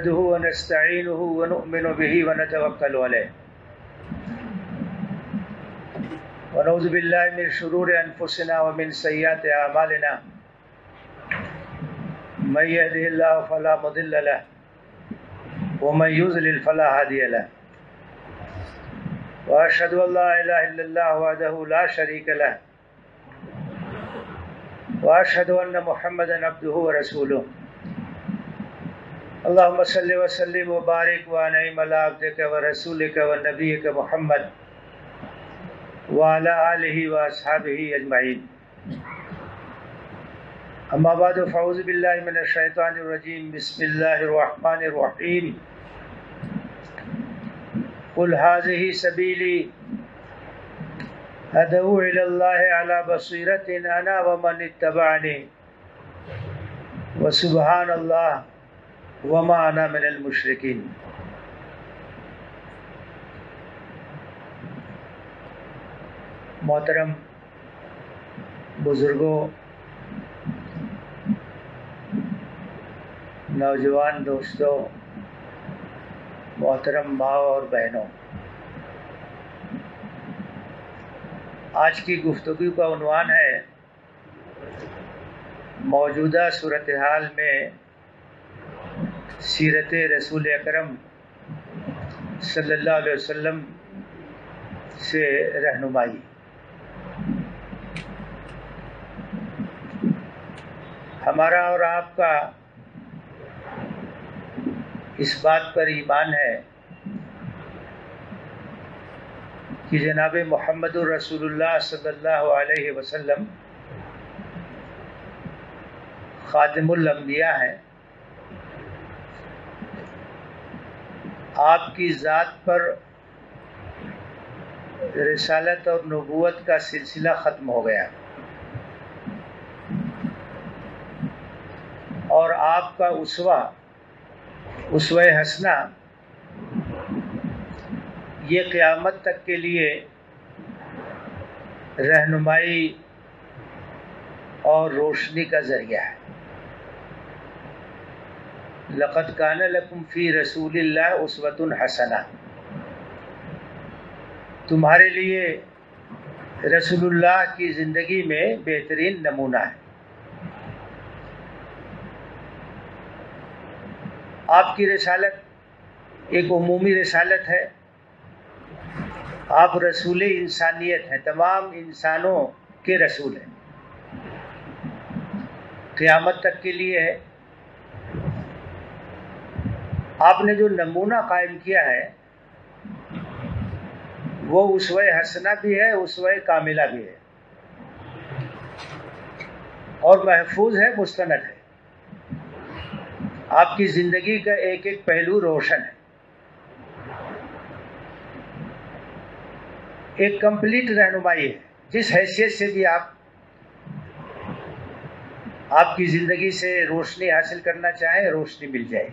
نحمده ونستعينه ونؤمن به ونتوكل عليه ونعوذ بالله من شرور أنفسنا ومن سيئات أعمالنا من يهده الله فلا مضل له ومن يضلل فلا هادي له وأشهد أن لا إله إلا الله وحده لا شريك له وأشهد أن محمدا عبده ورسوله اللهم صل وسلم وبارك وأنعم على عبدك ورسولك ونبيك محمد وعلى آله وأصحابه أجمعين أما بعد فأعوذ بالله من الشيطان الرجيم بسم الله الرحمن الرحيم قل هذه سبيلي أدعو إلى الله على بصيرة أنا ومن اتبعني وسبحان الله وما أنا من المشركين. محترم بزرگوں، نوجوان دوستوں، محترم ماں اور بہنوں، آج کی گفتگو کا عنوان ہے موجودہ صورتحال میں سیرت رسول اکرم صلی اللہ علیہ وسلم سے رہنمائی۔ ہمارا اور آپ کا اس بات پر ایمان ہے کہ جناب محمد الرسول اللہ صلی اللہ علیہ وسلم خاتم الانبیاء ہیں۔ آپ کی ذات پر رسالت اور نبوت کا سلسلہ ختم ہو گیا اور آپ کا اسوہ حسنہ یہ قیامت تک کے لیے رہنمائی اور روشنی کا ذریعہ ہے۔ لقد کان لکم فی رسول اللہ اسوۃ حسنہ، تمہارے لیے رسول اللہ کی زندگی میں بہترین نمونہ ہے۔ آپ کی رسالت ایک عمومی رسالت ہے، آپ رسول انسانیت ہیں، تمام انسانوں کے رسول ہیں، قیامت تک کے لیے ہے۔ آپ نے جو نمونہ قائم کیا ہے وہ اسوہ حسنہ بھی ہے، اسوہ کاملہ بھی ہے، اور محفوظ ہے، مستند ہے۔ آپ کی زندگی کا ایک ایک پہلو روشن ہے، ایک کمپلیٹ رہنمائی ہے۔ جس حیثیت سے بھی آپ کی زندگی سے روشنی حاصل کرنا چاہیں، روشنی مل جائے۔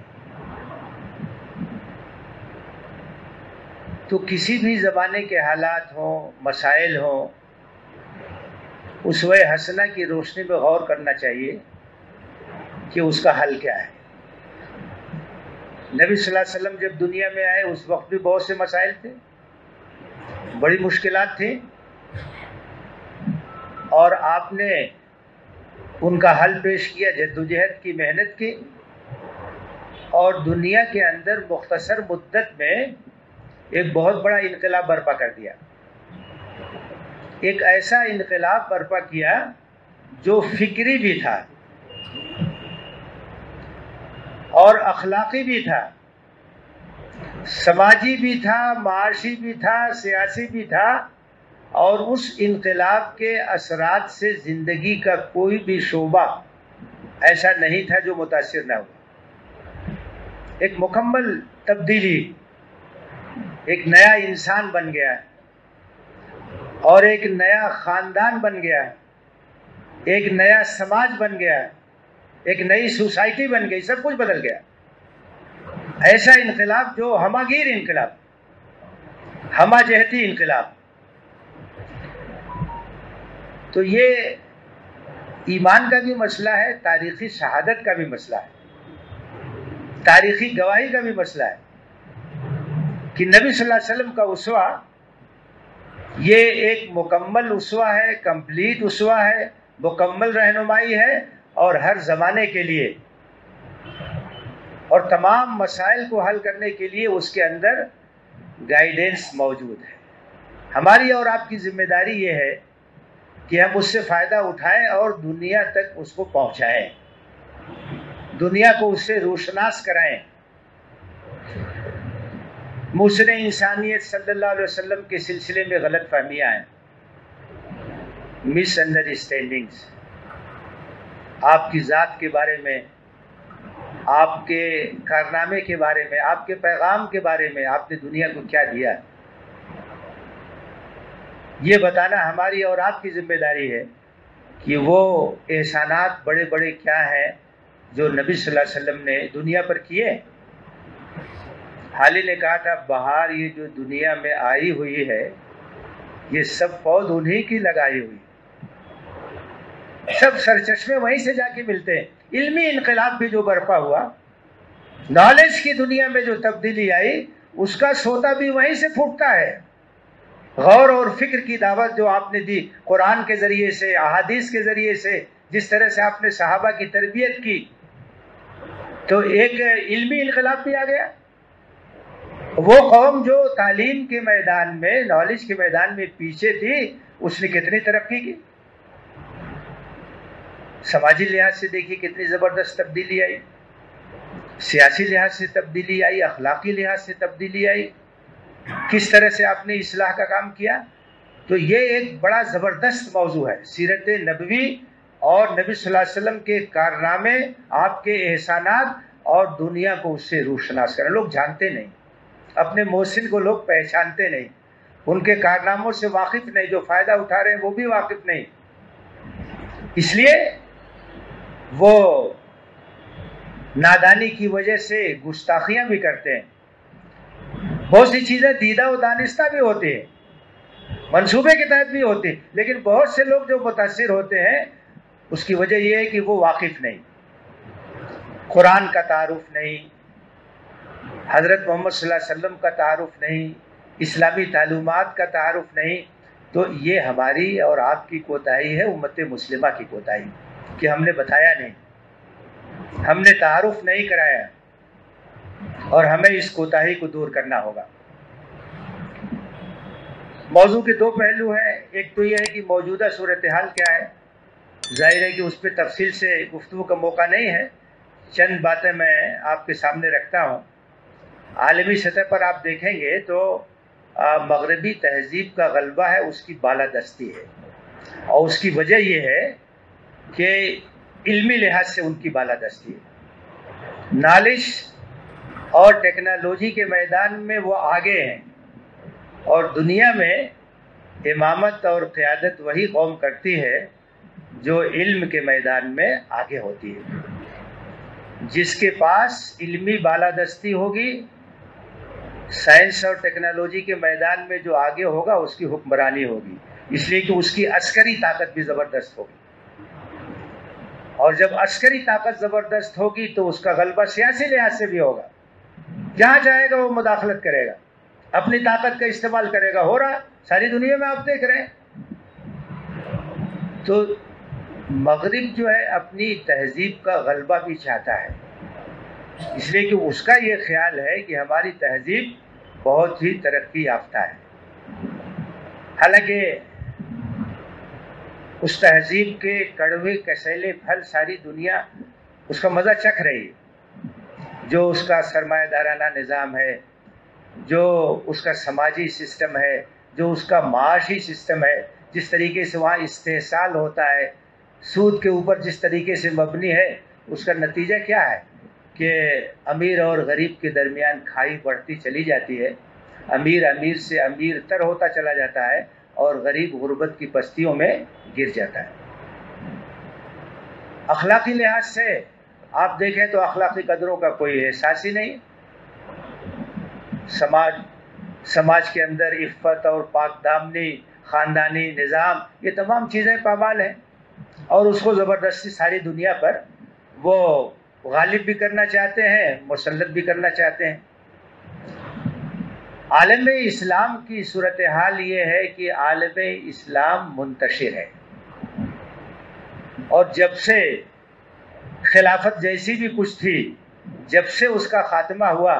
تو کسی بھی زمانے کے حالات ہوں، مسائل ہوں، اسوہ حسنہ کی روشنی میں غور کرنا چاہیے کہ اس کا حل کیا ہے۔ نبی صلی اللہ علیہ وسلم جب دنیا میں آئے اس وقت بھی بہت سے مسائل تھے، بڑی مشکلات تھیں، اور آپ نے ان کا حل پیش کیا، جدوجہد کی، محنت کی، اور دنیا کے اندر مختصر مدت میں ایک بہت بڑا انقلاب برپا کر دیا۔ ایک ایسا انقلاب برپا کیا جو فکری بھی تھا اور اخلاقی بھی تھا، سماجی بھی تھا، معاشی بھی تھا، سیاسی بھی تھا، اور اس انقلاب کے اثرات سے زندگی کا کوئی بھی شعبہ ایسا نہیں تھا جو متاثر نہ ہو۔ ایک مکمل تبدیلی، ایک نیا انسان بن گیا، اور ایک نیا خاندان بن گیا، ایک نیا سماج بن گیا، ایک نئی سوسائٹی بن گئی، سب کچھ بدل گیا۔ ایسا انقلاب جو ہماگیر انقلاب، ہمہ جہتی انقلاب۔ تو یہ ایمان کا بھی مسئلہ ہے، تاریخی شہادت کا بھی مسئلہ ہے۔ تاریخی گواہی کا بھی مسئلہ ہے کہ نبی صلی اللہ علیہ وسلم کا اسوہ یہ ایک مکمل اسوہ ہے، کمپلیٹ اسوہ ہے، مکمل رہنمائی ہے، اور ہر زمانے کے لیے اور تمام مسائل کو حل کرنے کے لیے اس کے اندر گائیڈنس موجود ہے۔ ہماری اور آپ کی ذمہ داری یہ ہے کہ ہم اس سے فائدہ اٹھائیں اور دنیا تک اس کو پہنچائیں، دنیا کو اس سے روشناس کرائیں۔ موصل انسانیت صلی اللہ علیہ وسلم کے سلسلے میں غلط فہمیاں ہیں، مس انڈرسٹینڈنگز، آپ کی ذات کے بارے میں، آپ کے کارنامے کے بارے میں، آپ کے پیغام کے بارے میں، آپ نے دنیا کو کیا دیا، یہ بتانا ہماری اور آپ کی ذمہ داری ہے کہ وہ احسانات بڑے بڑے کیا ہیں جو نبی صلی اللہ علیہ وسلم نے دنیا پر کیے۔ حالی نے کہا تھا بہار یہ جو دنیا میں آئی ہوئی ہے یہ سب پود انہی کی لگائی ہوئی، سب سرچشمے وہیں سے جا کے ملتے ہیں۔ علمی انقلاب بھی جو برپا ہوا، نالج کی دنیا میں جو تبدیلی آئی، اس کا سوتا بھی وہیں سے پھوٹتا ہے۔ غور اور فکر کی دعوت جو آپ نے دی قرآن کے ذریعے سے، احادیث کے ذریعے سے، جس طرح سے آپ نے صحابہ کی تربیت کی، تو ایک علمی انقلاب بھی آ گیا۔ وہ قوم جو تعلیم کے میدان میں، نالج کے میدان میں پیچھے تھی، اس نے کتنی ترقی کی۔ سماجی لحاظ سے دیکھیے کتنی زبردست تبدیلی آئی، سیاسی لحاظ سے تبدیلی آئی، اخلاقی لحاظ سے تبدیلی آئی، کس طرح سے آپ نے اصلاح کا کام کیا۔ تو یہ ایک بڑا زبردست موضوع ہے، سیرت نبوی اور نبی صلی اللہ علیہ وسلم کے کارنامے، آپ کے احسانات، اور دنیا کو اس سے روشناس کرنا۔ لوگ جانتے نہیں، اپنے محسن کو لوگ پہچانتے نہیں، ان کے کارناموں سے واقف نہیں، جو فائدہ اٹھا رہے ہیں وہ بھی واقف نہیں، اس لیے وہ نادانی کی وجہ سے گستاخیاں بھی کرتے ہیں۔ بہت سی چیزیں دیدہ و دانستہ بھی ہوتی ہیں، منصوبے کے تحت بھی ہوتی ہیں، لیکن بہت سے لوگ جو متاثر ہوتے ہیں اس کی وجہ یہ ہے کہ وہ واقف نہیں، قرآن کا تعارف نہیں، حضرت محمد صلی اللہ علیہ وسلم کا تعارف نہیں، اسلامی تعلیمات کا تعارف نہیں۔ تو یہ ہماری اور آپ کی کوتاہی ہے، امت مسلمہ کی کوتاہی، کہ ہم نے بتایا نہیں، ہم نے تعارف نہیں کرایا، اور ہمیں اس کوتاہی کو دور کرنا ہوگا۔ موضوع کے دو پہلو ہیں، ایک تو یہ ہے کہ موجودہ صورتحال کیا ہے، ظاہر ہے کہ اس پہ تفصیل سے گفتگو کا موقع نہیں ہے، چند باتیں میں آپ کے سامنے رکھتا ہوں۔ عالمی سطح پر آپ دیکھیں گے تو مغربی تہذیب کا غلبہ ہے، اس کی بالادستی ہے، اور اس کی وجہ یہ ہے کہ علمی لحاظ سے ان کی بالادستی ہے، نالج اور ٹیکنالوجی کے میدان میں وہ آگے ہیں، اور دنیا میں امامت اور قیادت وہی قوم کرتی ہے جو علم کے میدان میں آگے ہوتی ہے۔ جس کے پاس علمی بالادستی ہوگی، سائنس اور ٹیکنالوجی کے میدان میں جو آگے ہوگا، اس کی حکمرانی ہوگی، اس لیے کہ اس کی عسکری طاقت بھی زبردست ہوگی، اور جب عسکری طاقت زبردست ہوگی تو اس کا غلبہ سیاسی لحاظ سے بھی ہوگا، جہاں چاہے گا وہ مداخلت کرے گا، اپنی طاقت کا استعمال کرے گا، ہو رہا ساری دنیا میں آپ دیکھ رہے ہیں۔ تو مغرب جو ہے اپنی تہذیب کا غلبہ بھی چاہتا ہے، اس لیے کہ اس کا یہ خیال ہے کہ ہماری تہذیب بہت ہی ترقی یافتہ ہے، حالانکہ اس تہذیب کے کڑوے کسیلے پھل ساری دنیا اس کا مزہ چکھ رہی ہے، جو اس کا سرمایہ دارانہ نظام ہے، جو اس کا سماجی سسٹم ہے، جو اس کا معاشی سسٹم ہے، جس طریقے سے وہاں استحصال ہوتا ہے، سود کے اوپر جس طریقے سے مبنی ہے، اس کا نتیجہ کیا ہے کہ امیر اور غریب کے درمیان کھائی بڑھتی چلی جاتی ہے، امیر سے امیر تر ہوتا چلا جاتا ہے، اور غریب غربت کی پستیوں میں گر جاتا ہے۔ اخلاقی لحاظ سے آپ دیکھیں تو اخلاقی قدروں کا کوئی احساس ہی نہیں، سماج کے اندر عفت اور پاک دامنی، خاندانی نظام، یہ تمام چیزیں پامال ہیں، اور اس کو زبردستی ساری دنیا پر وہ غالب بھی کرنا چاہتے ہیں، مسلط بھی کرنا چاہتے ہیں۔ عالم اسلام کی صورتحال یہ ہے کہ عالم اسلام منتشر ہے، اور جب سے خلافت جیسی بھی کچھ تھی، جب سے اس کا خاتمہ ہوا،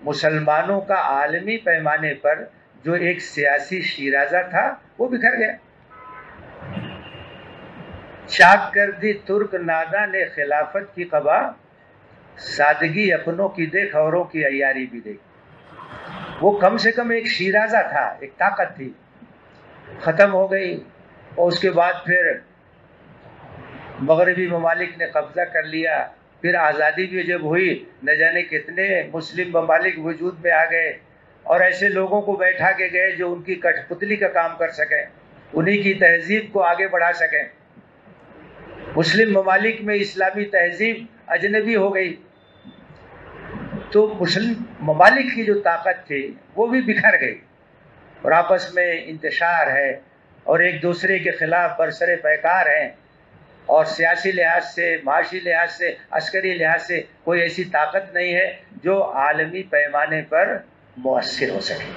مسلمانوں کا عالمی پیمانے پر جو ایک سیاسی شیرازہ تھا وہ بکھر گیا۔ چاک کر دی ترک نادا نے خلافت کی قبا، سادگی اپنوں کی دیکھ اوروں کی عیاری بھی دیکھ۔ وہ کم سے کم ایک شیرازہ تھا، ایک طاقت تھی، ختم ہو گئی، اور اس کے بعد پھر مغربی ممالک نے قبضہ کر لیا۔ پھر آزادی بھی جب ہوئی، نہ جانے کتنے مسلم ممالک وجود میں آ گئے، اور ایسے لوگوں کو بیٹھا کے گئے جو ان کی کٹھ پتلی کا کام کر سکیں، انہی کی تہذیب کو آگے بڑھا سکیں۔ مسلم ممالک میں اسلامی تہذیب اجنبی ہو گئی، تو مسلم ممالک کی جو طاقت تھی وہ بھی بکھر گئی، اور آپس میں انتشار ہے، اور ایک دوسرے کے خلاف برسر پیکار ہیں، اور سیاسی لحاظ سے، معاشی لحاظ سے، عسکری لحاظ سے کوئی ایسی طاقت نہیں ہے جو عالمی پیمانے پر مؤثر ہو سکے۔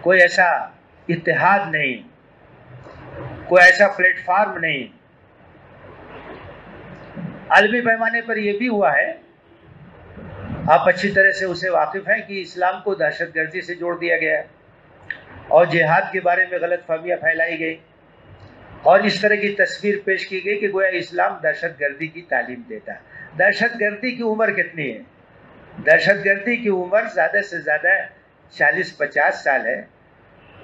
کوئی ایسا اتحاد نہیں، کوئی ایسا پلیٹ فارم نہیں۔ عالمی پیمانے پر یہ بھی ہوا ہے، آپ اچھی طرح سے اسے واقف ہیں، کہ اسلام کو دہشت گردی سے جوڑ دیا گیا، اور جہاد کے بارے میں غلط فہمیاں پھیلائی گئی، اور اس طرح کی تصویر پیش کی گئی کہ گویا اسلام دہشت گردی کی تعلیم دیتا ہے۔ دہشت گردی کی عمر کتنی ہے؟ دہشت گردی کی عمر زیادہ سے زیادہ 40-50 سال ہے،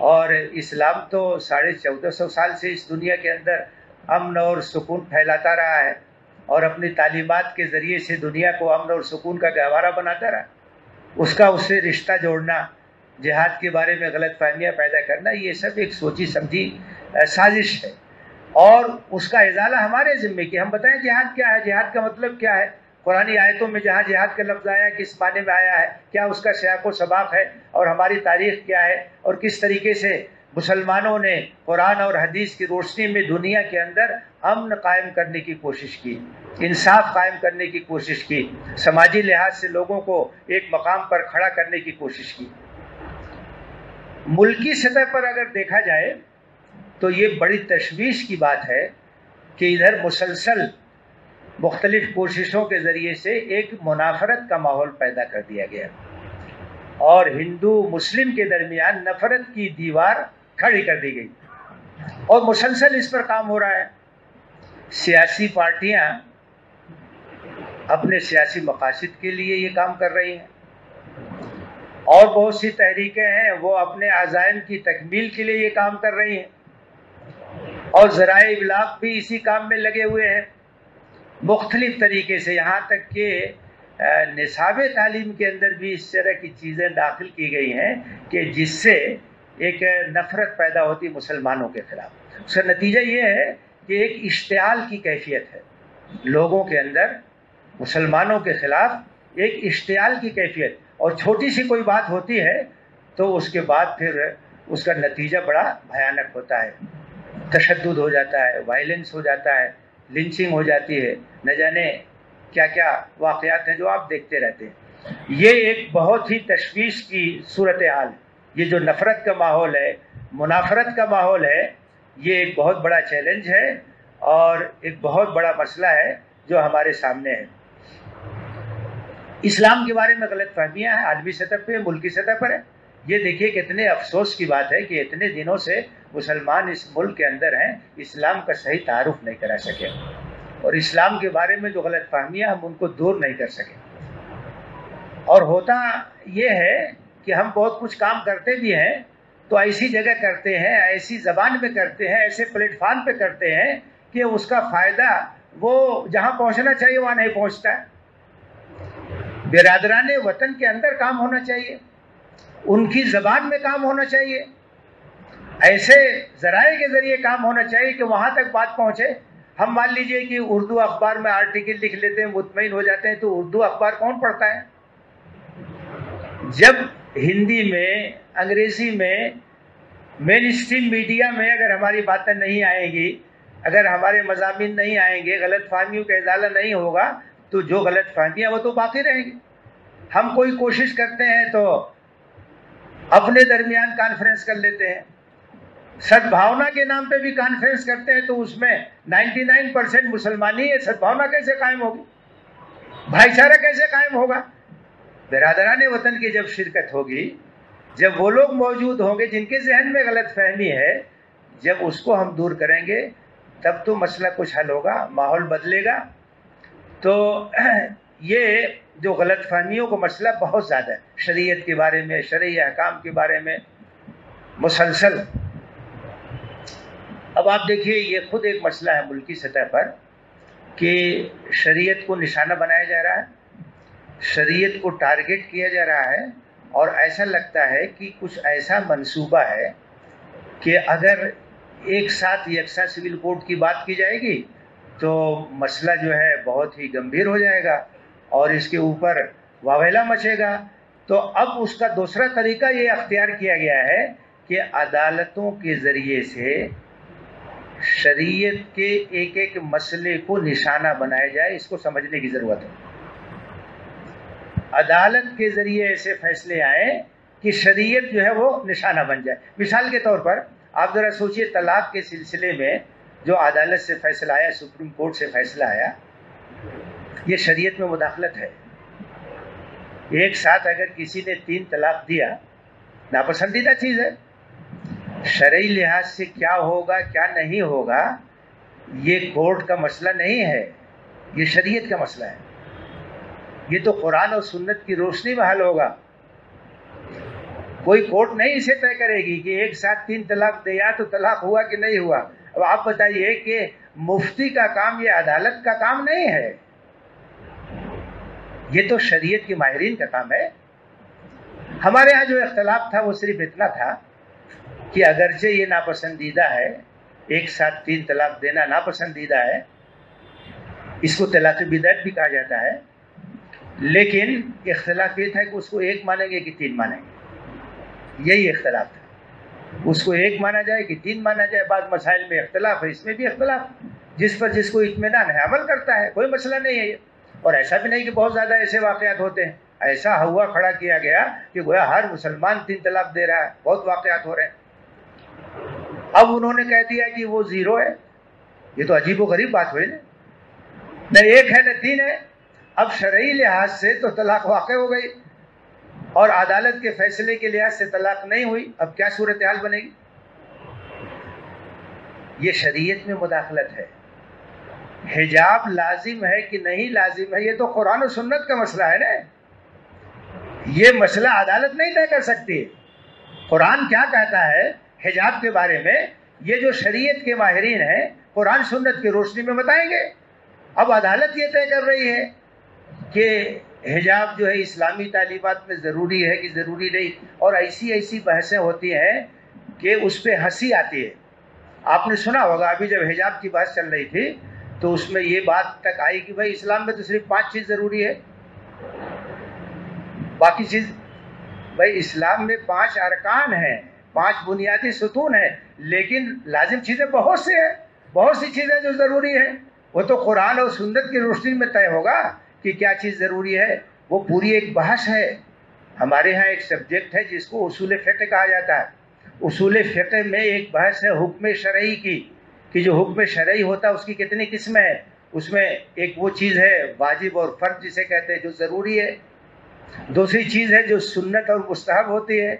اور اسلام تو 1450 سال سے اس دنیا کے اندر امن اور سکون پھیلاتا رہا ہے، اور اپنی تعلیمات کے ذریعے سے دنیا کو امن اور سکون کا گہوارہ بناتا رہا۔ اس کا اس سے رشتہ جوڑنا، جہاد کے بارے میں غلط فہمیاں پیدا کرنا، یہ سب ایک سوچی سمجھی سازش ہے، اور اس کا ازالہ ہمارے ذمے کہ ہم بتائیں جہاد کیا ہے، جہاد کا مطلب کیا ہے، قرآنی آیتوں میں جہاں جہاد کا لفظ آیا کس معنی میں آیا ہے، کیا اس کا سیاق و سباق ہے، اور ہماری تاریخ کیا ہے، اور کس طریقے سے مسلمانوں نے قرآن اور حدیث کی روشنی میں دنیا کے اندر امن قائم کرنے کی کوشش کی، انصاف قائم کرنے کی کوشش کی، سماجی لحاظ سے لوگوں کو ایک مقام پر کھڑا کرنے کی کوشش کی۔ ملکی سطح پر اگر دیکھا جائے تو یہ بڑی تشویش کی بات ہے کہ ادھر مسلسل مختلف کوششوں کے ذریعے سے ایک منافرت کا ماحول پیدا کر دیا گیا، اور ہندو مسلم کے درمیان نفرت کی دیوار کھڑی کر دی گئی، اور مسلسل اس پر کام ہو رہا ہے۔ سیاسی پارٹیاں اپنے سیاسی مقاصد کے لیے یہ کام کر رہی ہیں، اور بہت سی تحریکیں ہیں وہ اپنے عزائم کی تکمیل کے لیے یہ کام کر رہی ہیں، اور ذرائع ابلاغ بھی اسی کام میں لگے ہوئے ہیں مختلف طریقے سے، یہاں تک کہ نصاب تعلیم کے اندر بھی اس طرح کی چیزیں داخل کی گئی ہیں کہ جس سے ایک نفرت پیدا ہوتی مسلمانوں کے خلاف۔ اس کا نتیجہ یہ ہے کہ ایک اشتعال کی کیفیت ہے لوگوں کے اندر، مسلمانوں کے خلاف ایک اشتعال کی کیفیت، اور چھوٹی سی کوئی بات ہوتی ہے تو اس کے بعد پھر اس کا نتیجہ بڑا بھیانک ہوتا ہے، تشدد ہو جاتا ہے، وائلنس ہو جاتا ہے، لنچنگ ہو جاتی ہے، نہ جانے کیا کیا واقعات ہیں جو آپ دیکھتے رہتے ہیں۔ یہ ایک بہت ہی تشویش کی صورتحال ہے۔ یہ جو نفرت کا ماحول ہے، منافرت کا ماحول ہے، یہ ایک بہت بڑا چیلنج ہے، اور ایک بہت بڑا مسئلہ ہے جو ہمارے سامنے ہے۔ اسلام کے بارے میں غلط فہمیاں ہیں، عالمی سطح پہ، ملکی سطح پر ہے۔ یہ دیکھیے کتنے افسوس کی بات ہے کہ اتنے دنوں سے مسلمان اس ملک کے اندر ہیں، اسلام کا صحیح تعارف نہیں کرا سکے، اور اسلام کے بارے میں جو غلط فہمیاں ہم ان کو دور نہیں کر سکے۔ اور ہوتا یہ ہے کہ ہم بہت کچھ کام کرتے بھی ہیں تو ایسی جگہ کرتے ہیں، ایسی زبان پہ کرتے ہیں، ایسے پلیٹ فارم پہ کرتے ہیں کہ اس کا فائدہ وہ جہاں پہنچنا چاہیے وہاں نہیں پہنچتا ہے۔ برادران وطن کے اندر کام ہونا چاہیے، ان کی زبان میں کام ہونا چاہیے، ایسے ذرائع کے ذریعے کام ہونا چاہیے کہ وہاں تک بات پہنچے۔ ہم مان لیجئے کہ اردو اخبار میں آرٹیکل لکھ لیتے ہیں، مطمئن ہو جاتے ہیں، تو اردو اخبار کون پڑھتا ہے؟ جب ہندی میں، انگریزی میں، مین اسٹریم میڈیا میں اگر ہماری باتیں نہیں آئیں گی، اگر ہمارے مضامین نہیں آئیں گے، غلط فہمیوں کا ازالہ نہیں ہوگا، تو جو غلط فہمیاں وہ تو باقی رہیں گی. ہم کوئی کوشش کرتے ہیں تو اپنے درمیان کانفرنس کر لیتے ہیں, سدبھاونا کے نام پہ بھی کانفرنس کرتے ہیں, تو اس میں 99% مسلمان ہی ہے. سدبھاونا کیسے قائم ہوگی؟ بھائی چارہ کیسے قائم ہوگا؟ برادران وطن کی جب شرکت ہوگی, جب وہ لوگ موجود ہوں گے جن کے ذہن میں غلط فہمی ہے, جب اس کو ہم دور کریں گے تب تو مسئلہ کچھ حل ہوگا, ماحول بدلے گا. تو یہ جو غلط فہمیوں کو مسئلہ بہت زیادہ ہے, شریعت کے بارے میں, شرعی احکام کے بارے میں مسلسل. اب آپ دیکھیے یہ خود ایک مسئلہ ہے ملکی سطح پر کہ شریعت کو نشانہ بنایا جا رہا ہے, شریعت کو ٹارگٹ کیا جا رہا ہے, اور ایسا لگتا ہے کہ کچھ ایسا منصوبہ ہے کہ اگر ایک ساتھ یکساں سول کوڈ کی بات کی جائے گی تو مسئلہ جو ہے بہت ہی گمبھیر ہو جائے گا اور اس کے اوپر واویلا مچے گا. تو اب اس کا دوسرا طریقہ یہ اختیار کیا گیا ہے کہ عدالتوں کے ذریعے سے شریعت کے ایک ایک مسئلے کو نشانہ بنایا جائے. اس کو سمجھنے کی ضرورت ہے. عدالت کے ذریعے ایسے فیصلے آئیں کہ شریعت جو ہے وہ نشانہ بن جائے. مثال کے طور پر آپ ذرا سوچئے, طلاق کے سلسلے میں جو عدالت سے فیصلہ آیا, سپریم کورٹ سے فیصلہ آیا, یہ شریعت میں مداخلت ہے. ایک ساتھ اگر کسی نے 3 طلاق دیا, ناپسندیدہ چیز ہے. شرعی لحاظ سے کیا ہوگا کیا نہیں ہوگا یہ کورٹ کا مسئلہ نہیں ہے, یہ شریعت کا مسئلہ ہے. یہ تو قرآن اور سنت کی روشنی میں حل ہوگا. کوئی کورٹ نہیں اسے طے کرے گی کہ ایک ساتھ 3 طلاق دیا تو طلاق ہوا کہ نہیں ہوا. اب آپ بتائیے کہ مفتی کا کام یہ عدالت کا کام نہیں ہے, یہ تو شریعت کے ماہرین کا کام ہے. ہمارے ہاں جو اختلاف تھا وہ صرف اتنا تھا کہ اگرچہ یہ ناپسندیدہ ہے, ایک ساتھ 3 طلاق دینا ناپسندیدہ ہے, اس کو طلاق بدعت بھی کہا جاتا ہے, لیکن اختلاف یہ تھا کہ اس کو 1 مانیں گے کہ 3 مانیں گے. یہی اختلاف تھا, اس کو 1 مانا جائے کہ 3 مانا جائے. بعض مسائل میں اختلاف ہے, اس میں بھی اختلاف, جس پر جس کو اطمینان ہے عمل کرتا ہے, کوئی مسئلہ نہیں ہے یہ. اور ایسا بھی نہیں کہ بہت زیادہ ایسے واقعات ہوتے ہیں, ایسا ہوا کھڑا کیا گیا کہ گویا ہر مسلمان 3 طلاق دے رہا ہے, بہت واقعات ہو رہے ہیں. اب انہوں نے کہہ دیا کہ وہ 0 ہے. یہ تو عجیب و غریب بات ہوئی نا, نہ 1 ہے نہ 3 ہے. اب شرعی لحاظ سے تو طلاق واقع ہو گئی اور عدالت کے فیصلے کے لحاظ سے طلاق نہیں ہوئی. اب کیا صورتحال بنے گی؟ یہ شریعت میں مداخلت ہے. حجاب لازم ہے کہ نہیں لازم ہے یہ تو قرآن و سنت کا مسئلہ ہے نا, یہ مسئلہ عدالت نہیں طے کر سکتی. قرآن کیا کہتا ہے حجاب کے بارے میں, یہ جو شریعت کے ماہرین ہیں قرآن سنت کی روشنی میں بتائیں گے. اب عدالت یہ طے کر رہی ہے کہ حجاب جو ہے اسلامی تعلیمات میں ضروری ہے کہ ضروری نہیں, اور ایسی بحثیں ہوتی ہیں کہ اس پہ ہنسی آتی ہے. آپ نے سنا ہوگا ابھی جب حجاب کی بحث چل رہی تھی تو اس میں یہ بات تک آئی کہ بھائی اسلام میں تو صرف 5 چیز ضروری ہے, باقی چیز, بھائی اسلام میں 5 ارکان ہیں, 5 بنیادی ستون ہیں, لیکن لازم چیزیں بہت سے ہیں, بہت سی چیزیں جو ضروری ہیں. وہ تو قرآن اور سنت کی روشنی میں طے ہوگا کہ کیا چیز ضروری ہے. وہ پوری ایک بحث ہے. ہمارے ہاں ایک سبجیکٹ ہے جس کو اصول فقہ کہا جاتا ہے. اصول فقہ میں ایک بحث ہے حکم شرعی کی, کہ جو حکم شرعی ہوتا ہے اس کی کتنی قسمیں ہیں. اس میں ایک وہ چیز ہے واجب اور فرض جسے کہتے ہیں جو ضروری ہے. دوسری چیز ہے جو سنت اور مستحب ہوتی ہے,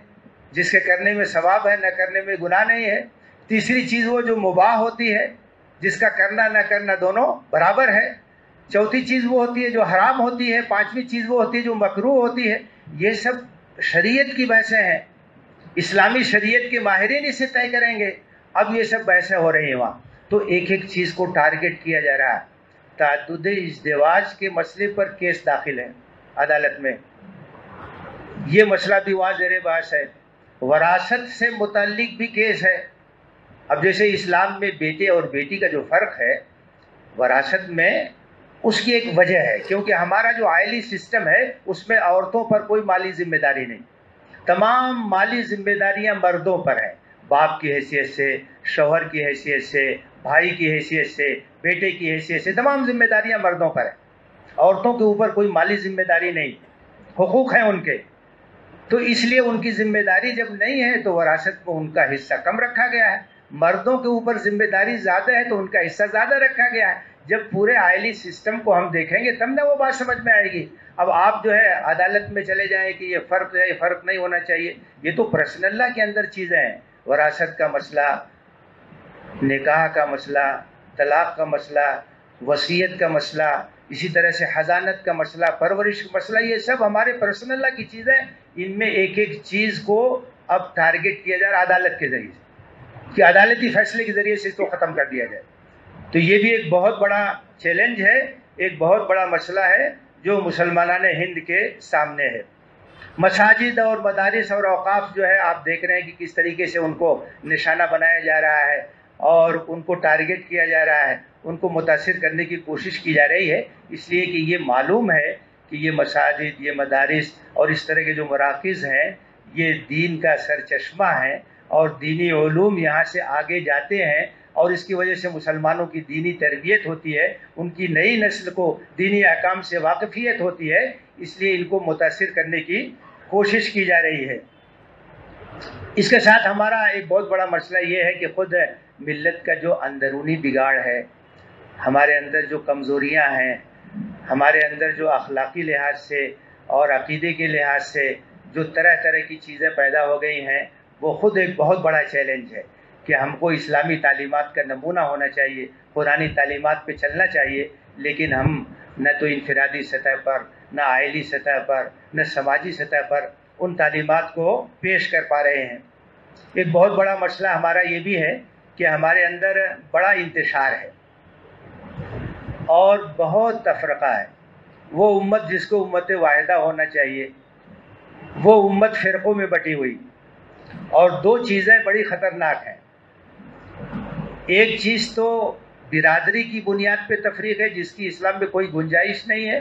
جس کے کرنے میں ثواب ہے, نہ کرنے میں گناہ نہیں ہے. تیسری چیز وہ جو مباح ہوتی ہے, جس کا کرنا نہ کرنا دونوں برابر ہے. چوتھی چیز وہ ہوتی ہے جو حرام ہوتی ہے. 5ویں چیز وہ ہوتی ہے جو مکروہ ہوتی ہے. یہ سب شریعت کی بحثیں ہیں, اسلامی شریعت کے ماہرین اسے طے کریں گے. اب یہ سب بحثیں ہو رہی ہیں وہاں, تو ایک ایک چیز کو ٹارگٹ کیا جا رہا ہے. تعدد ازدواج کے مسئلے پر کیس داخل ہے عدالت میں, یہ مسئلہ بھی وہاں زیر بحث ہے. وراثت سے متعلق بھی کیس ہے. اب جیسے اسلام میں بیٹے اور بیٹی کا جو فرق ہے وراثت میں, اس کی ایک وجہ ہے کیونکہ ہمارا جو عائلی سسٹم ہے اس میں عورتوں پر کوئی مالی ذمہ داری نہیں. تمام مالی ذمہ داریاں مردوں پر ہیں, باپ کی حیثیت سے, شوہر کی حیثیت سے, بھائی کی حیثیت سے, بیٹے کی حیثیت سے, تمام ذمہ داریاں مردوں پر ہیں. عورتوں کے اوپر کوئی مالی ذمہ داری نہیں، حقوق ہیں ان کے، تو اس لیے ان کی ذمہ داری جب نہیں ہے تو وراثت میں ان کا حصہ کم رکھا گیا ہے۔ مردوں کے اوپر ذمہ داری زیادہ ہے تو ان کا حصہ زیادہ رکھا گیا ہے۔ جب پورے عائلی سسٹم کو ہم دیکھیں گے تب نہ وہ بات سمجھ میں آئے گی۔ اب آپ جو ہے عدالت میں چلے جائیں کہ یہ فرق ہے، یہ فرق نہیں ہونا چاہیے، یہ تو پرسنل لا کے اندر چیزیں ہیں، وراثت کا مسئلہ، نکاح کا مسئلہ، طلاق کا مسئلہ، وصیت کا مسئلہ، اسی طرح سے حضانت کا مسئلہ، پرورش کا مسئلہ، یہ سب ہمارے پرسنل لا کی چیزیں، ان میں ایک ایک چیز کو اب ٹارگٹ کیا جا رہا ہے عدالت کے ذریعے سے، کہ عدالتی فیصلے کے ذریعے سے اس کو ختم کر دیا جائے۔ تو یہ بھی ایک بہت بڑا چیلنج ہے، ایک بہت بڑا مسئلہ ہے جو مسلمانان ہند کے سامنے ہے۔ مساجد اور مدارس اور اوقاف جو ہے آپ دیکھ رہے ہیں کہ کس طریقے سے ان کو نشانہ بنایا جا رہا ہے اور ان کو ٹارگٹ کیا جا رہا ہے، ان کو متاثر کرنے کی کوشش کی جا رہی ہے، اس لیے کہ یہ معلوم ہے کہ یہ مساجد، یہ مدارس اور اس طرح کے جو مراکز ہیں یہ دین کا سرچشمہ ہیں اور دینی علوم یہاں سے آگے جاتے ہیں، اور اس کی وجہ سے مسلمانوں کی دینی تربیت ہوتی ہے، ان کی نئی نسل کو دینی احکام سے واقفیت ہوتی ہے، اس لیے ان کو متاثر کرنے کی کوشش کی جا رہی ہے۔ اس کے ساتھ ہمارا ایک بہت بڑا مسئلہ یہ ہے کہ خود ملت کا جو اندرونی بگاڑ ہے، ہمارے اندر جو کمزوریاں ہیں، ہمارے اندر جو اخلاقی لحاظ سے اور عقیدے کے لحاظ سے جو طرح طرح کی چیزیں پیدا ہو گئی ہیں، وہ خود ایک بہت بڑا چیلنج ہے کہ ہم کو اسلامی تعلیمات کا نمونہ ہونا چاہیے، قرآنی تعلیمات پہ چلنا چاہیے، لیکن ہم نہ تو انفرادی سطح پر، نہ عائلی سطح پر، نہ سماجی سطح پر ان تعلیمات کو پیش کر پا رہے ہیں۔ ایک بہت بڑا مسئلہ ہمارا یہ بھی ہے کہ ہمارے اندر بڑا انتشار ہے اور بہت تفرقہ ہے۔ وہ امت جس کو امت واحدہ ہونا چاہیے، وہ امت فرقوں میں بٹی ہوئی، اور دو چیزیں بڑی خطرناک ہیں۔ ایک چیز تو برادری کی بنیاد پہ تفریق ہے جس کی اسلام میں کوئی گنجائش نہیں ہے۔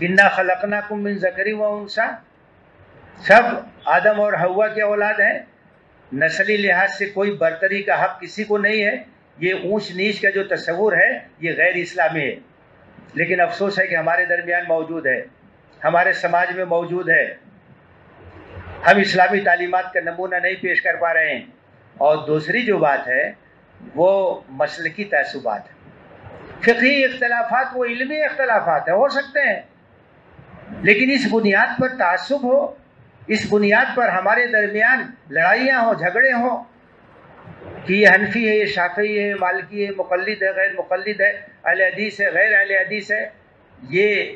انا خلقناکم من ذکر و انثی، سب آدم اور حوا کے اولاد ہیں، نسلی لحاظ سے کوئی برتری کا حق کسی کو نہیں ہے۔ یہ اونچ نیچ کا جو تصور ہے یہ غیر اسلامی ہے، لیکن افسوس ہے کہ ہمارے درمیان موجود ہے، ہمارے سماج میں موجود ہے۔ ہم اسلامی تعلیمات کا نمونہ نہیں پیش کر پا رہے ہیں۔ اور دوسری جو بات ہے وہ مسلکی تعصبات ہے۔ فقہی اختلافات وہ علمی اختلافات ہو سکتے ہیں، لیکن اس بنیاد پر تعصب ہو، اس بنیاد پر ہمارے درمیان لڑائیاں ہوں، جھگڑے ہوں کہ یہ حنفی ہے، یہ شافعی ہے، مالکی ہے، مقلد ہے، غیر مقلد ہے، اہل حدیث ہے، غیر اہل حدیث ہے، یہ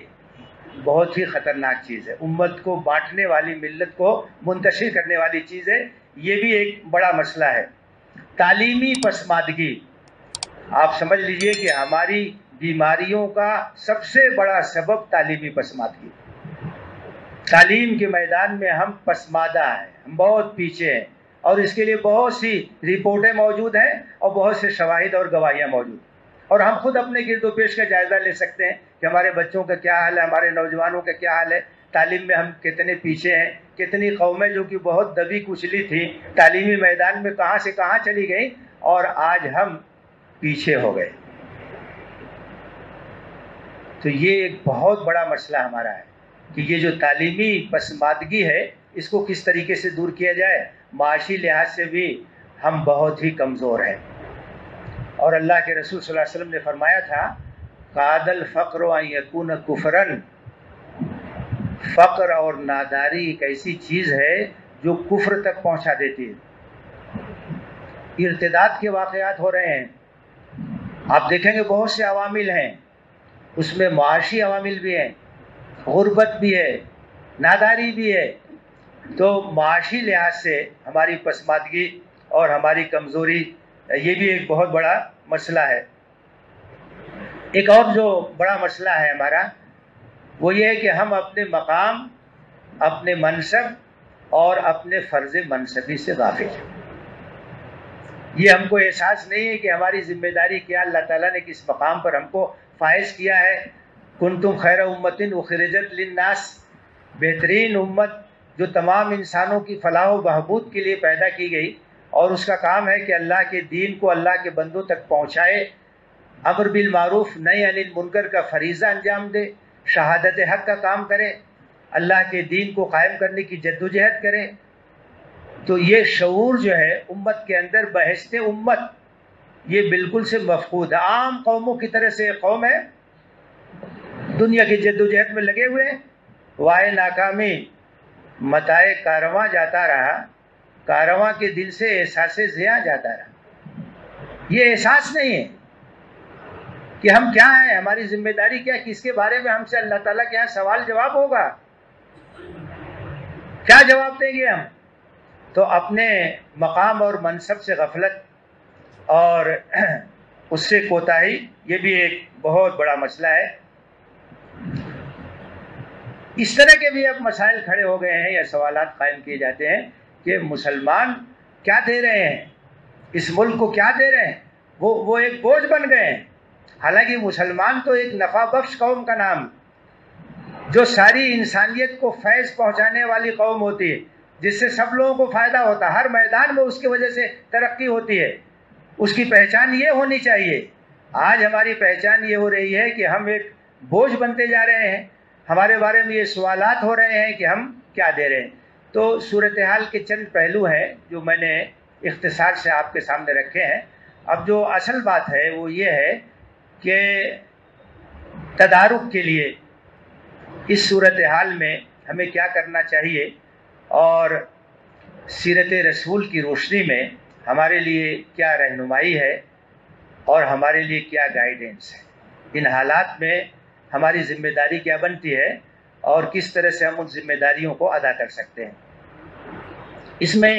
بہت ہی خطرناک چیز ہے، امت کو بانٹنے والی، ملت کو منتشر کرنے والی چیز ہے۔ یہ بھی ایک بڑا مسئلہ ہے۔ تعلیمی پسماندگی، آپ سمجھ لیجئے کہ ہماری بیماریوں کا سب سے بڑا سبب تعلیمی پسماندگی۔ تعلیم کے میدان میں ہم پسماندہ ہیں، ہم بہت پیچھے ہیں، اور اس کے لیے بہت سی رپورٹیں موجود ہیں اور بہت سے شواہد اور گواہیاں موجود ہیں، اور ہم خود اپنے گرد و پیش کا جائزہ لے سکتے ہیں کہ ہمارے بچوں کا کیا حال ہے، ہمارے نوجوانوں کا کیا حال ہے، تعلیم میں ہم کتنے پیچھے ہیں، کتنی قومیں جو کہ بہت دبی کچلی تھیں تعلیمی میدان میں کہاں سے کہاں چلی گئیں، اور آج ہم پیچھے ہو گئے۔ تو یہ ایک بہت بڑا مسئلہ ہمارا ہے کہ یہ جو تعلیمی پسماندگی ہے اس کو کس طریقے سے دور کیا جائے۔ معاشی لحاظ سے بھی ہم بہت ہی کمزور ہیں، اور اللہ کے رسول صلی اللہ علیہ وسلم نے فرمایا تھا قاد الفقر ان یکون کفرا، فقر اور ناداری ایک ایسی چیز ہے جو کفر تک پہنچا دیتی ہے۔ ارتداد کے واقعات ہو رہے ہیں، آپ دیکھیں گے بہت سے عوامل ہیں، اس میں معاشی عوامل بھی ہیں، غربت بھی ہے، ناداری بھی ہے۔ تو معاشی لحاظ سے ہماری پسماندگی اور ہماری کمزوری یہ بھی ایک بہت بڑا مسئلہ ہے۔ ایک اور جو بڑا مسئلہ ہے ہمارا وہ یہ ہے کہ ہم اپنے مقام، اپنے منصب اور اپنے فرض منصبی سے غافل ہیں۔ یہ ہم کو احساس نہیں ہے کہ ہماری ذمہ داری کیا، اللہ تعالیٰ نے کس مقام پر ہم کو فائز کیا ہے۔ کنتم خیر امت اخرجت للناس، بہترین امت جو تمام انسانوں کی فلاح و بہبود کے لیے پیدا کی گئی، اور اس کا کام ہے کہ اللہ کے دین کو اللہ کے بندوں تک پہنچائے۔ امر بالمعروف نہی عن المنکر کا فریضہ انجام دے، شہادت حق کا کام کرے، اللہ کے دین کو قائم کرنے کی جدوجہد کرے. تو یہ شعور جو ہے امت کے اندر بحثت امت یہ بالکل سے مفقود ہے. عام قوموں کی طرح سے ایک قوم ہے دنیا کی جدوجہد میں لگے ہوئے ہیں، وائے ناکامی متائے کارواں جاتا رہا، کارواں کے دل سے احساس ضیاء جاتا رہا. یہ احساس نہیں ہے کہ ہم کیا ہیں، ہماری ذمہ داری کیا، کس کے بارے میں ہم سے اللہ تعالیٰ کے یہاں سوال جواب ہوگا، کیا جواب دیں گے ہم. تو اپنے مقام اور منصب سے غفلت اور اس سے کوتاہی یہ بھی ایک بہت بڑا مسئلہ ہے. اس طرح کے بھی اب مسائل کھڑے ہو گئے ہیں یا سوالات قائم کیے جاتے ہیں کہ مسلمان کیا دے رہے ہیں، اس ملک کو کیا دے رہے ہیں. وہ ایک بوجھ بن گئے ہیں. حالانکہ مسلمان تو ایک نفع بخش قوم کا نام جو ساری انسانیت کو فیض پہنچانے والی قوم ہوتی ہے، جس سے سب لوگوں کو فائدہ ہوتا ہے، ہر میدان میں اس کی وجہ سے ترقی ہوتی ہے. اس کی پہچان یہ ہونی چاہیے. آج ہماری پہچان یہ ہو رہی ہے کہ ہم ایک بوجھ بنتے جا رہے ہیں، ہمارے بارے میں یہ سوالات ہو رہے ہیں کہ ہم کیا دے رہے ہیں. تو صورتحال کے چند پہلو ہیں جو میں نے اختصار سے آپ کے سامنے رکھے ہیں. اب جو اصل بات ہے وہ یہ ہے کہ تدارک کے لیے اس صورتحال میں ہمیں کیا کرنا چاہیے اور سیرت رسول کی روشنی میں ہمارے لیے کیا رہنمائی ہے اور ہمارے لیے کیا گائیڈنس ہے. ان حالات میں ہماری ذمہ داری کیا بنتی ہے اور کس طرح سے ہم ان ذمہ داریوں کو ادا کر سکتے ہیں. اس میں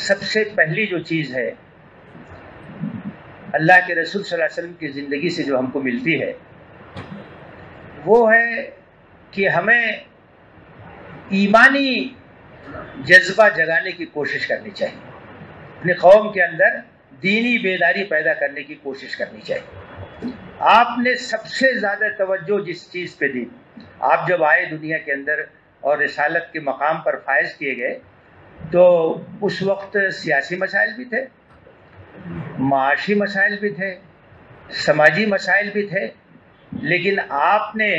سب سے پہلی جو چیز ہے اللہ کے رسول صلی اللہ علیہ وسلم کی زندگی سے جو ہم کو ملتی ہے وہ ہے کہ ہمیں ایمانی جذبہ جگانے کی کوشش کرنی چاہیے. اپنی قوم کے اندر دینی بیداری پیدا کرنے کی کوشش کرنی چاہیے. آپ نے سب سے زیادہ توجہ جس چیز پہ دی، آپ جب آئے دنیا کے اندر اور رسالت کے مقام پر فائز کیے گئے تو اس وقت سیاسی مسائل بھی تھے، معاشی مسائل بھی تھے، سماجی مسائل بھی تھے، لیکن آپ نے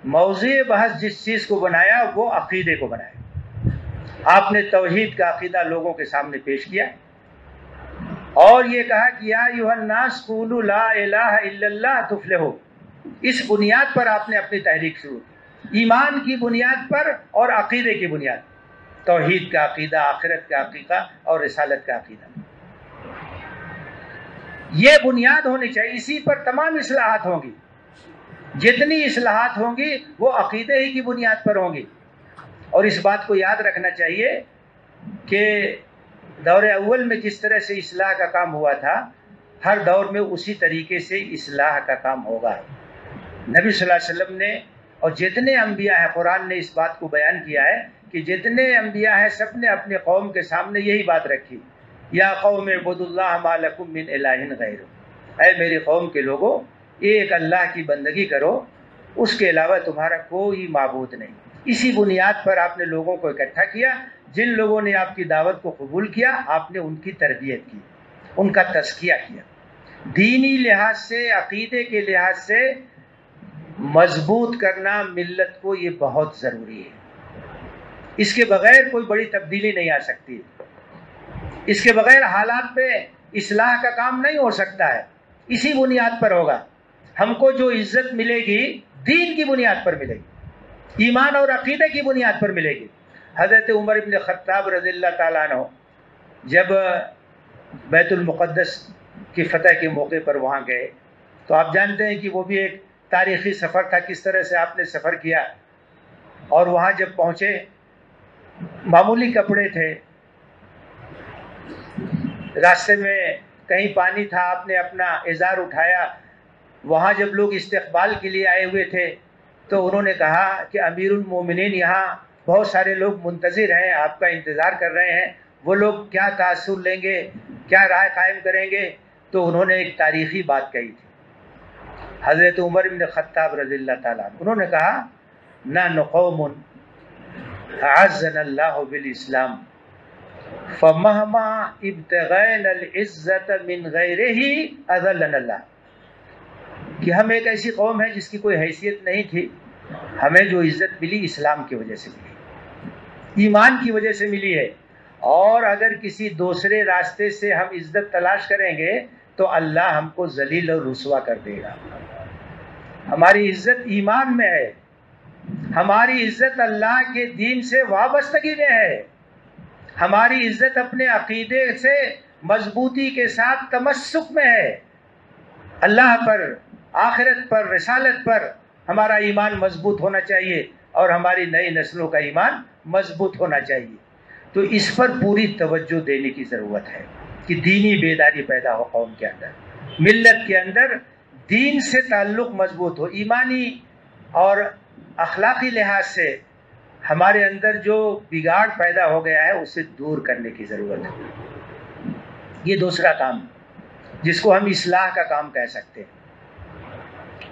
موضوع بحث جس چیز کو بنایا وہ عقیدے کو بنایا. آپ نے توحید کا عقیدہ لوگوں کے سامنے پیش کیا اور یہ کہا کہ یا ایھا الناس قولوا لا الہ الا اللہ تفلحوا. اس بنیاد پر آپ نے اپنی تحریک شروع کی، ایمان کی بنیاد پر اور عقیدے کی بنیاد پر، توحید کا عقیدہ، آخرت کا عقیدہ اور رسالت کا عقیدہ. یہ بنیاد ہونی چاہیے، اسی پر تمام اصلاحات ہوں گی. جتنی اصلاحات ہوں گی وہ عقیدے ہی کی بنیاد پر ہوں گی. اور اس بات کو یاد رکھنا چاہیے کہ دور اول میں جس طرح سے اصلاح کا کام ہوا تھا ہر دور میں اسی طریقے سے اصلاح کا کام ہوگا. نبی صلی اللہ علیہ وسلم نے اور جتنے انبیاء ہیں، قرآن نے اس بات کو بیان کیا ہے کہ جتنے انبیاء ہیں سب نے اپنے قوم کے سامنے یہی بات رکھی، یا قوم اعبدوا اللہ ما لکم من الہ غیرہ. اے میری قوم کے لوگوں، ایک اللہ کی بندگی کرو، اس کے علاوہ تمہارا کوئی معبود نہیں. اسی بنیاد پر آپ نے لوگوں کو اکٹھا کیا. جن لوگوں نے آپ کی دعوت کو قبول کیا آپ نے ان کی تربیت کی، ان کا تزکیہ کیا. دینی لحاظ سے، عقیدے کے لحاظ سے مضبوط کرنا ملت کو یہ بہت ضروری ہے. اس کے بغیر کوئی بڑی تبدیلی نہیں آ سکتی. اس کے بغیر حالات پہ اصلاح کا کام نہیں ہو سکتا ہے. اسی بنیاد پر ہوگا. ہم کو جو عزت ملے گی دین کی بنیاد پر ملے گی، ایمان اور عقیدے کی بنیاد پر ملے گی. حضرت عمر ابن خطاب رضی اللہ تعالیٰ عنہ جب بیت المقدس کی فتح کے موقع پر وہاں گئے تو آپ جانتے ہیں کہ وہ بھی ایک تاریخی سفر تھا، کس طرح سے آپ نے سفر کیا. اور وہاں جب پہنچے معمولی کپڑے تھے، راستے میں کہیں پانی تھا، آپ نے اپنا ازار اٹھایا. وہاں جب لوگ استقبال کے لیے آئے ہوئے تھے تو انہوں نے کہا کہ امیر المومنین یہاں بہت سارے لوگ منتظر ہیں، آپ کا انتظار کر رہے ہیں، وہ لوگ کیا تاثر لیں گے، کیا رائے قائم کریں گے. تو انہوں نے ایک تاریخی بات کہی تھی. حضرت عمر بن خطاب رضی اللہ تعالیٰ عنہ انہوں نے کہا نحن قوم اعزنا اللہ بالاسلام فمہما ابتغینا العزت من غیرہ اذلنا اللہ، کہ ہم ایک ایسی قوم ہے جس کی کوئی حیثیت نہیں تھی، ہمیں جو عزت ملی اسلام کی وجہ سے ملی، ایمان کی وجہ سے ملی ہے، اور اگر کسی دوسرے راستے سے ہم عزت تلاش کریں گے تو اللہ ہم کو ذلیل اور رسوا کر دے گا۔ ہماری عزت ایمان میں ہے، ہماری عزت اللہ کے دین سے وابستگی میں ہے، ہماری عزت اپنے عقیدے سے مضبوطی کے ساتھ تمسک میں ہے، اللہ پر، آخرت پر، رسالت پر ہمارا ایمان مضبوط ہونا چاہیے، اور ہماری نئی نسلوں کا ایمان مضبوط ہونا چاہیے۔ تو اس پر پوری توجہ دینے کی ضرورت ہے کہ دینی بیداری پیدا ہو قوم کے اندر، ملت کے اندر دین سے تعلق مضبوط ہو، ایمانی اور اخلاقی لحاظ سے ہمارے اندر جو بگاڑ پیدا ہو گیا ہے اسے دور کرنے کی ضرورت ہے۔ یہ دوسرا کام جس کو ہم اصلاح کا کام کہہ سکتے ہیں،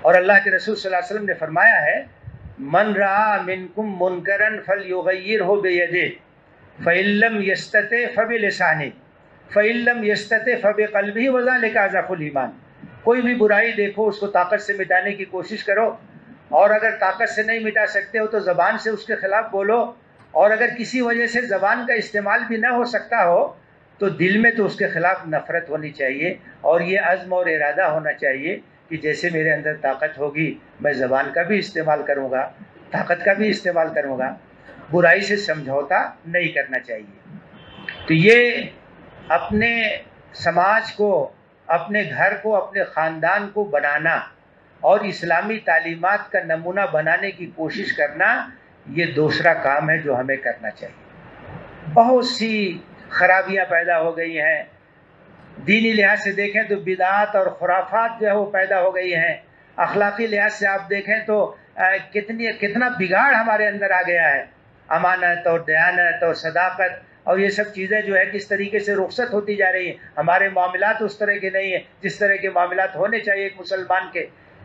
اور اللہ کے رسول صلی اللہ علیہ وسلم نے فرمایا ہے من رأى منکم منکرا فلیغیرہ بیدہ فإن لم یستطع فبلسانہ فإن لم یستطع فبقلبہ وذلک اضعف الایمان۔ کوئی بھی برائی دیکھو اس کو طاقت سے مٹانے کی کوشش کرو، اور اگر طاقت سے نہیں مٹا سکتے ہو تو زبان سے اس کے خلاف بولو، اور اگر کسی وجہ سے زبان کا استعمال بھی نہ ہو سکتا ہو تو دل میں تو اس کے خلاف نفرت ہونی چاہیے، اور یہ عزم اور ارادہ ہونا چاہیے کہ جیسے میرے اندر طاقت ہوگی میں زبان کا بھی استعمال کروں گا، طاقت کا بھی استعمال کروں گا، برائی سے سمجھوتا نہیں کرنا چاہیے۔ تو یہ اپنے سماج کو، اپنے گھر کو، اپنے خاندان کو بنانا اور اسلامی تعلیمات کا نمونہ بنانے کی کوشش کرنا، یہ دوسرا کام ہے جو ہمیں کرنا چاہیے۔ بہت سی خرابیاں پیدا ہو گئی ہیں، دینی لحاظ سے دیکھیں تو بدعات اور خرافات جو ہے وہ پیدا ہو گئی ہیں، اخلاقی لحاظ سے آپ دیکھیں تو کتنا بگاڑ ہمارے اندر آ گیا ہے، امانت اور دیانت اور صداقت اور یہ سب چیزیں جو ہے کس طریقے سے رخصت ہوتی جا رہی ہیں، ہمارے معاملات اس طرح کے نہیں ہیں جس طرح کے معاملات ہونے چاہیے ایک مسلمان کے،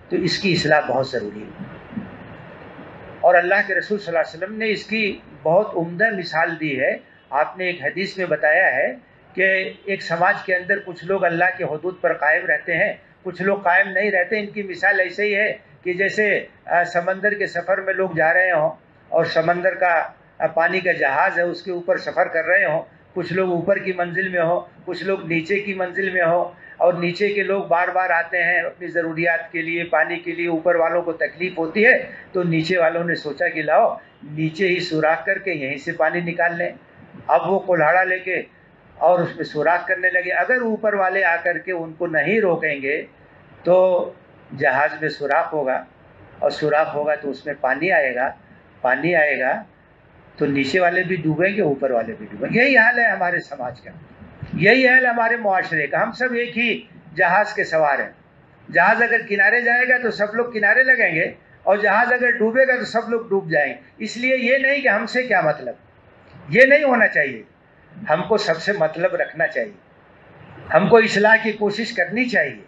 تو اس کی اصلاح بہت ضروری ہے، اور اللہ کے رسول صلی اللہ علیہ وسلم نے اس کی بہت عمدہ مثال دی ہے۔ آپ نے ایک حدیث میں بتایا ہے کہ ایک سماج کے اندر کچھ لوگ اللہ کے حدود پر قائم رہتے ہیں، کچھ لوگ قائم نہیں رہتے۔ ان کی مثال ایسے ہی ہے کہ جیسے سمندر کے سفر میں لوگ جا رہے ہوں اور سمندر کا پانی کا جہاز ہے اس کے اوپر سفر کر رہے ہوں، کچھ لوگ اوپر کی منزل میں ہوں، کچھ لوگ نیچے کی منزل میں ہوں، اور نیچے کے لوگ بار بار آتے ہیں اپنی ضروریات کے لیے، پانی کے لیے، اوپر والوں کو تکلیف ہوتی ہے تو نیچے والوں نے سوچا کہ لاؤ نیچے ہی سوراخ کر کے یہیں سے پانی نکال لیں۔ اب وہ کلہاڑا لے کے اور اس میں سوراخ کرنے لگے۔ اگر اوپر والے آ کر کے ان کو نہیں روکیں گے تو جہاز میں سوراخ ہوگا، اور سوراخ ہوگا تو اس میں پانی آئے گا، پانی آئے گا تو نیچے والے بھی ڈوبیں گے، اوپر والے بھی ڈوبیں گے۔ یہی حال ہے ہمارے سماج کا، یہی حال ہمارے معاشرے کا، ہم سب ایک ہی جہاز کے سوار ہیں۔ جہاز اگر کنارے جائے گا تو سب لوگ کنارے لگیں گے، اور جہاز اگر ڈوبے گا تو سب لوگ ڈوب جائیں گے۔ اس لیے یہ نہیں کہ ہم سے کیا مطلب، یہ نہیں ہونا چاہیے، ہم کو سب سے مطلب رکھنا چاہیے، ہم کو اصلاح کی کوشش کرنی چاہیے،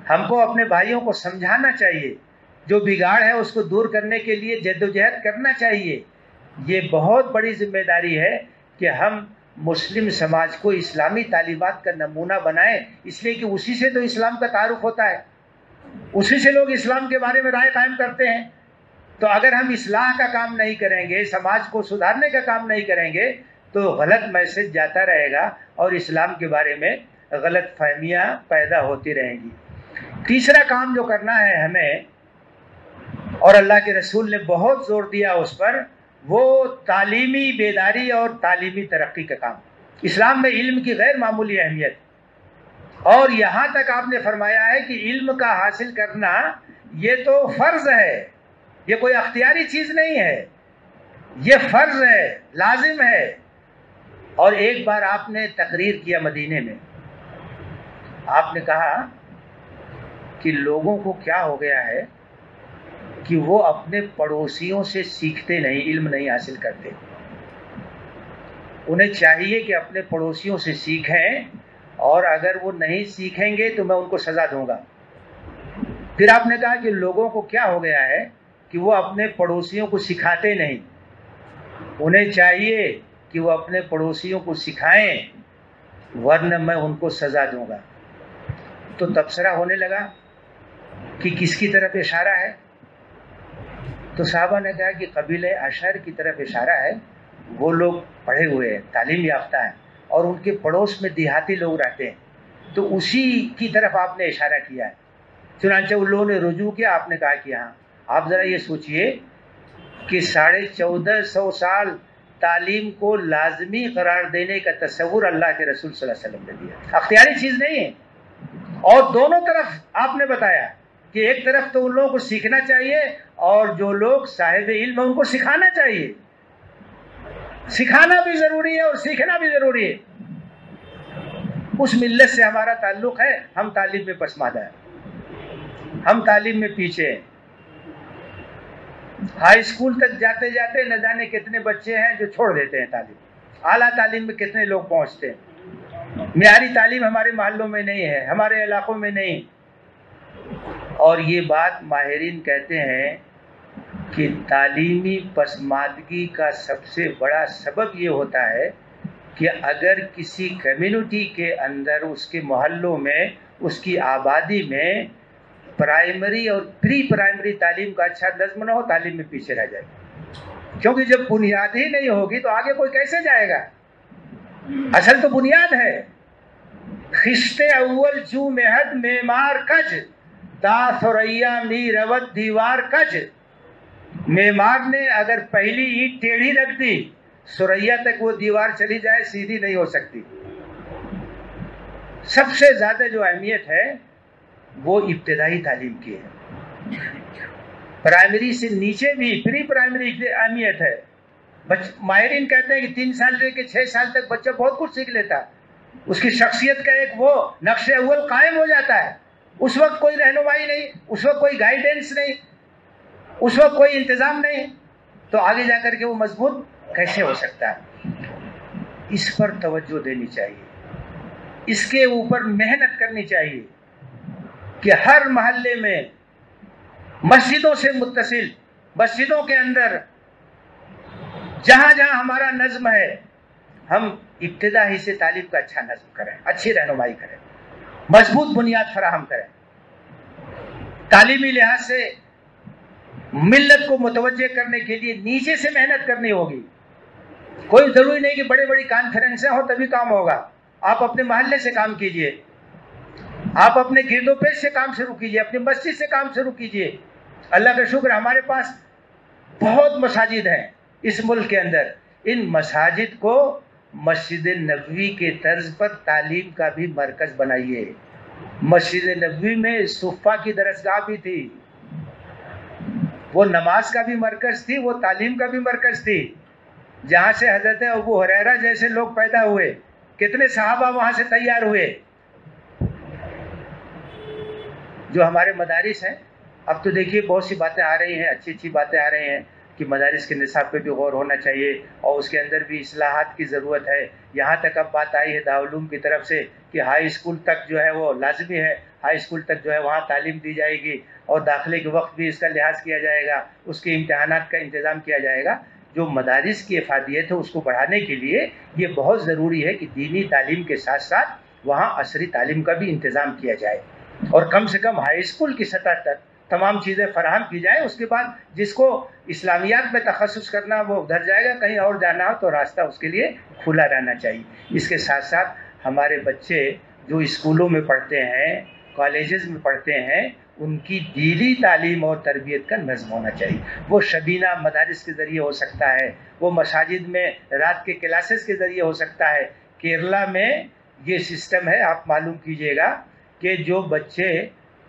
ہم کو اپنے بھائیوں کو سمجھانا چاہیے، جو بگاڑ ہے اس کو دور کرنے کے لیے جدوجہد کرنا چاہیے۔ یہ بہت بڑی ذمہ داری ہے کہ ہم مسلم سماج کو اسلامی تعلیمات کا نمونہ بنائیں، اس لیے کہ اسی سے تو اسلام کا تعارف ہوتا ہے، اسی سے لوگ اسلام کے بارے میں رائے قائم کرتے ہیں۔ تو اگر ہم اصلاح کا کام نہیں کریں گے، سماج کو سدھارنے کا کام نہیں کریں گے تو غلط میسج جاتا رہے گا اور اسلام کے بارے میں غلط فہمیاں پیدا ہوتی رہیں گی۔ تیسرا کام جو کرنا ہے ہمیں، اور اللہ کے رسول نے بہت زور دیا اس پر، وہ تعلیمی بیداری اور تعلیمی ترقی کا کام۔ اسلام میں علم کی غیر معمولی اہمیت، اور یہاں تک آپ نے فرمایا ہے کہ علم کا حاصل کرنا یہ تو فرض ہے، یہ کوئی اختیاری چیز نہیں ہے، یہ فرض ہے، لازم ہے۔ اور ایک بار آپ نے تقریر کیا مدینے میں، آپ نے کہا کہ لوگوں کو کیا ہو گیا ہے کہ وہ اپنے پڑوسیوں سے سیکھتے نہیں، علم نہیں حاصل کرتے۔ انہیں چاہیے کہ اپنے پڑوسیوں سے سیکھیں، اور اگر وہ نہیں سیکھیں گے تو میں ان کو سزا دوں گا۔ پھر آپ نے کہا کہ لوگوں کو کیا ہو گیا ہے کہ وہ اپنے پڑوسیوں کو سکھاتے نہیں۔ انہیں چاہیے کہ وہ اپنے پڑوسیوں کو سکھائیں ورنہ میں ان کو سزا دوں گا. تو تبصرہ ہونے لگا کہ کس کی طرف اشارہ ہے؟ تو صحابہ نے کہا کہ قبیلہ اشعر کی طرف اشارہ ہے. وہ لوگ پڑھے ہوئے ہیں، تعلیم یافتہ ہیں، اور ان کے پڑوس میں دیہاتی لوگ رہتے ہیں، تو اسی کی طرف آپ نے اشارہ کیا ہے. چنانچہ ان لوگوں نے رجوع کیا. آپ نے کہا کہ ہاں. آپ ذرا یہ سوچئے کہ 1450 سال تعلیم کو لازمی قرار دینے کا تصور اللہ کے رسول صلی اللہ علیہ وسلم نے دیا، اختیاری چیز نہیں ہے. اور دونوں طرف آپ نے بتایا کہ ایک طرف تو ان لوگوں کو سیکھنا چاہیے اور جو لوگ صاحب علم ہیں ان کو سکھانا چاہیے. سکھانا بھی ضروری ہے اور سیکھنا بھی ضروری ہے. اس ملت سے ہمارا تعلق ہے. ہم تعلیم میں پسماندہ ہیں، ہم تعلیم میں پیچھے ہیں. ہائی اسکول تک جاتے جاتے نہ جانے کتنے بچے ہیں جو چھوڑ دیتے ہیں تعلیم. اعلیٰ تعلیم میں کتنے لوگ پہنچتے ہیں. معیاری تعلیم ہمارے محلوں میں نہیں ہے، ہمارے علاقوں میں نہیں. اور یہ بات ماہرین کہتے ہیں کہ تعلیمی پسماندگی کا سب سے بڑا سبب یہ ہوتا ہے کہ اگر کسی کمیونٹی کے اندر، اس کے محلوں میں، اس کی آبادی میں پرائمری اور پری پرائمری تعلیم کا اچھا نظم نہ ہو، تعلیم میں پیچھے رہ جائے. کیونکہ جب بنیاد ہی نہیں ہوگی تو آگے کوئی کیسے جائے گا؟ اصل تو بنیاد ہے. خشت اول چو مہد معمار کج، تا ثریا می روت دیوار کج. معمار نے اگر پہلی اینٹ ٹیڑھی رکھ دی، ثریا تک وہ دیوار چلی جائے سیدھی نہیں ہو سکتی. سب سے زیادہ جو اہمیت ہے وہ ابتدائی تعلیم کی ہے. پرائمری سے نیچے بھی پری پرائمری کی اہمیت ہے. ماہرین کہتے ہیں کہ 3 سال سے کہ 6 سال تک بچہ بہت کچھ سیکھ لیتا ہے. اس کی شخصیت کا ایک وہ نقش اول قائم ہو جاتا ہے. اس وقت کوئی رہنمائی نہیں، اس وقت کوئی گائیڈنس نہیں، اس وقت کوئی انتظام نہیں، تو آگے جا کر کے وہ مضبوط کیسے ہو سکتا ہے؟ اس پر توجہ دینی چاہیے، اس کے اوپر محنت کرنی چاہیے کہ ہر محلے میں مسجدوں سے متصل، مسجدوں کے اندر جہاں جہاں ہمارا نظم ہے، ہم ابتدا ہی سے تعلیم کا اچھا نظم کریں، اچھی رہنمائی کریں، مضبوط بنیاد فراہم کریں. تعلیمی لحاظ سے ملت کو متوجہ کرنے کے لیے نیچے سے محنت کرنی ہوگی. کوئی ضروری نہیں کہ بڑی بڑی کانفرنسیں ہوں تبھی کام ہوگا. آپ اپنے محلے سے کام کیجئے، آپ اپنے گرد و پیش سے کام شروع کیجئے، اپنی مسجد سے کام شروع کیجئے. اللہ کا شکر ہمارے پاس بہت مساجد ہیں اس ملک کے اندر. ان مساجد کو مسجد نبوی کے طرز پر تعلیم کا بھی مرکز بنائیے. مسجد نبوی میں صفہ کی درسگاہ بھی تھی، وہ نماز کا بھی مرکز تھی، وہ تعلیم کا بھی مرکز تھی، جہاں سے حضرت ابو ہریرہ جیسے لوگ پیدا ہوئے. کتنے صحابہ وہاں سے تیار ہوئے. جو ہمارے مدارس ہیں، اب تو دیکھیے بہت سی باتیں آ رہی ہیں، اچھی اچھی باتیں آ رہی ہیں کہ مدارس کے نصاب پہ بھی غور ہونا چاہیے اور اس کے اندر بھی اصلاحات کی ضرورت ہے. یہاں تک اب بات آئی ہے دارالعلوم کی طرف سے کہ ہائی اسکول تک جو ہے وہ لازمی ہے، ہائی اسکول تک جو ہے وہاں تعلیم دی جائے گی اور داخلے کے وقت بھی اس کا لحاظ کیا جائے گا، اس کے امتحانات کا انتظام کیا جائے گا. جو مدارس کی افادیت ہے اس کو بڑھانے کے لیے یہ بہت ضروری ہے کہ دینی تعلیم کے ساتھ ساتھ وہاں عصری تعلیم کا بھی انتظام کیا جائے اور کم سے کم ہائی اسکول کی سطح تک تمام چیزیں فراہم کی جائیں. اس کے بعد جس کو اسلامیات میں تخصص کرنا وہ ادھر جائے گا، کہیں اور جانا ہو تو راستہ اس کے لیے کھلا رہنا چاہیے. اس کے ساتھ ساتھ ہمارے بچے جو اسکولوں میں پڑھتے ہیں، کالجز میں پڑھتے ہیں، ان کی دینی تعلیم اور تربیت کا نظم ہونا چاہیے. وہ شبینہ مدارس کے ذریعے ہو سکتا ہے، وہ مساجد میں رات کے کلاسز کے ذریعے ہو سکتا ہے. کیرلا میں یہ سسٹم ہے، آپ معلوم کیجئے گا کہ جو بچے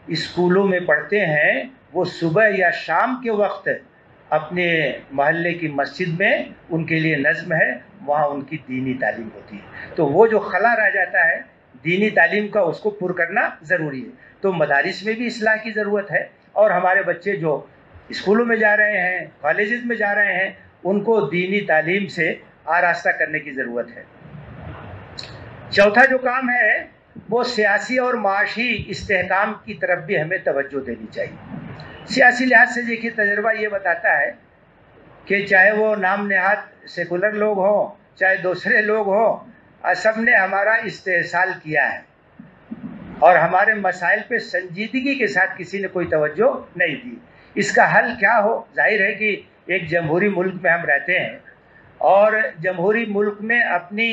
اسکولوں میں پڑھتے ہیں وہ صبح یا شام کے وقت اپنے محلے کی مسجد میں ان کے لیے نظم ہے، وہاں ان کی دینی تعلیم ہوتی ہے. تو وہ جو خلا رہ جاتا ہے دینی تعلیم کا، اس کو پر کرنا ضروری ہے. تو مدارس میں بھی اصلاح کی ضرورت ہے اور ہمارے بچے جو اسکولوں میں جا رہے ہیں، کالجز میں جا رہے ہیں، ان کو دینی تعلیم سے آراستہ کرنے کی ضرورت ہے. چوتھا جو کام ہے وہ سیاسی اور معاشی استحکام کی طرف بھی ہمیں توجہ دینی چاہیے. سیاسی لحاظ سے دیکھیے تجربہ یہ بتاتا ہے کہ چاہے وہ نام نہاد سیکولر لوگ ہوں چاہے دوسرے لوگ ہوں، سب نے ہمارا استحصال کیا ہے اور ہمارے مسائل پہ سنجیدگی کے ساتھ کسی نے کوئی توجہ نہیں دی۔ اس کا حل کیا ہو؟ ظاہر ہے کہ ایک جمہوری ملک میں ہم رہتے ہیں اور جمہوری ملک میں اپنی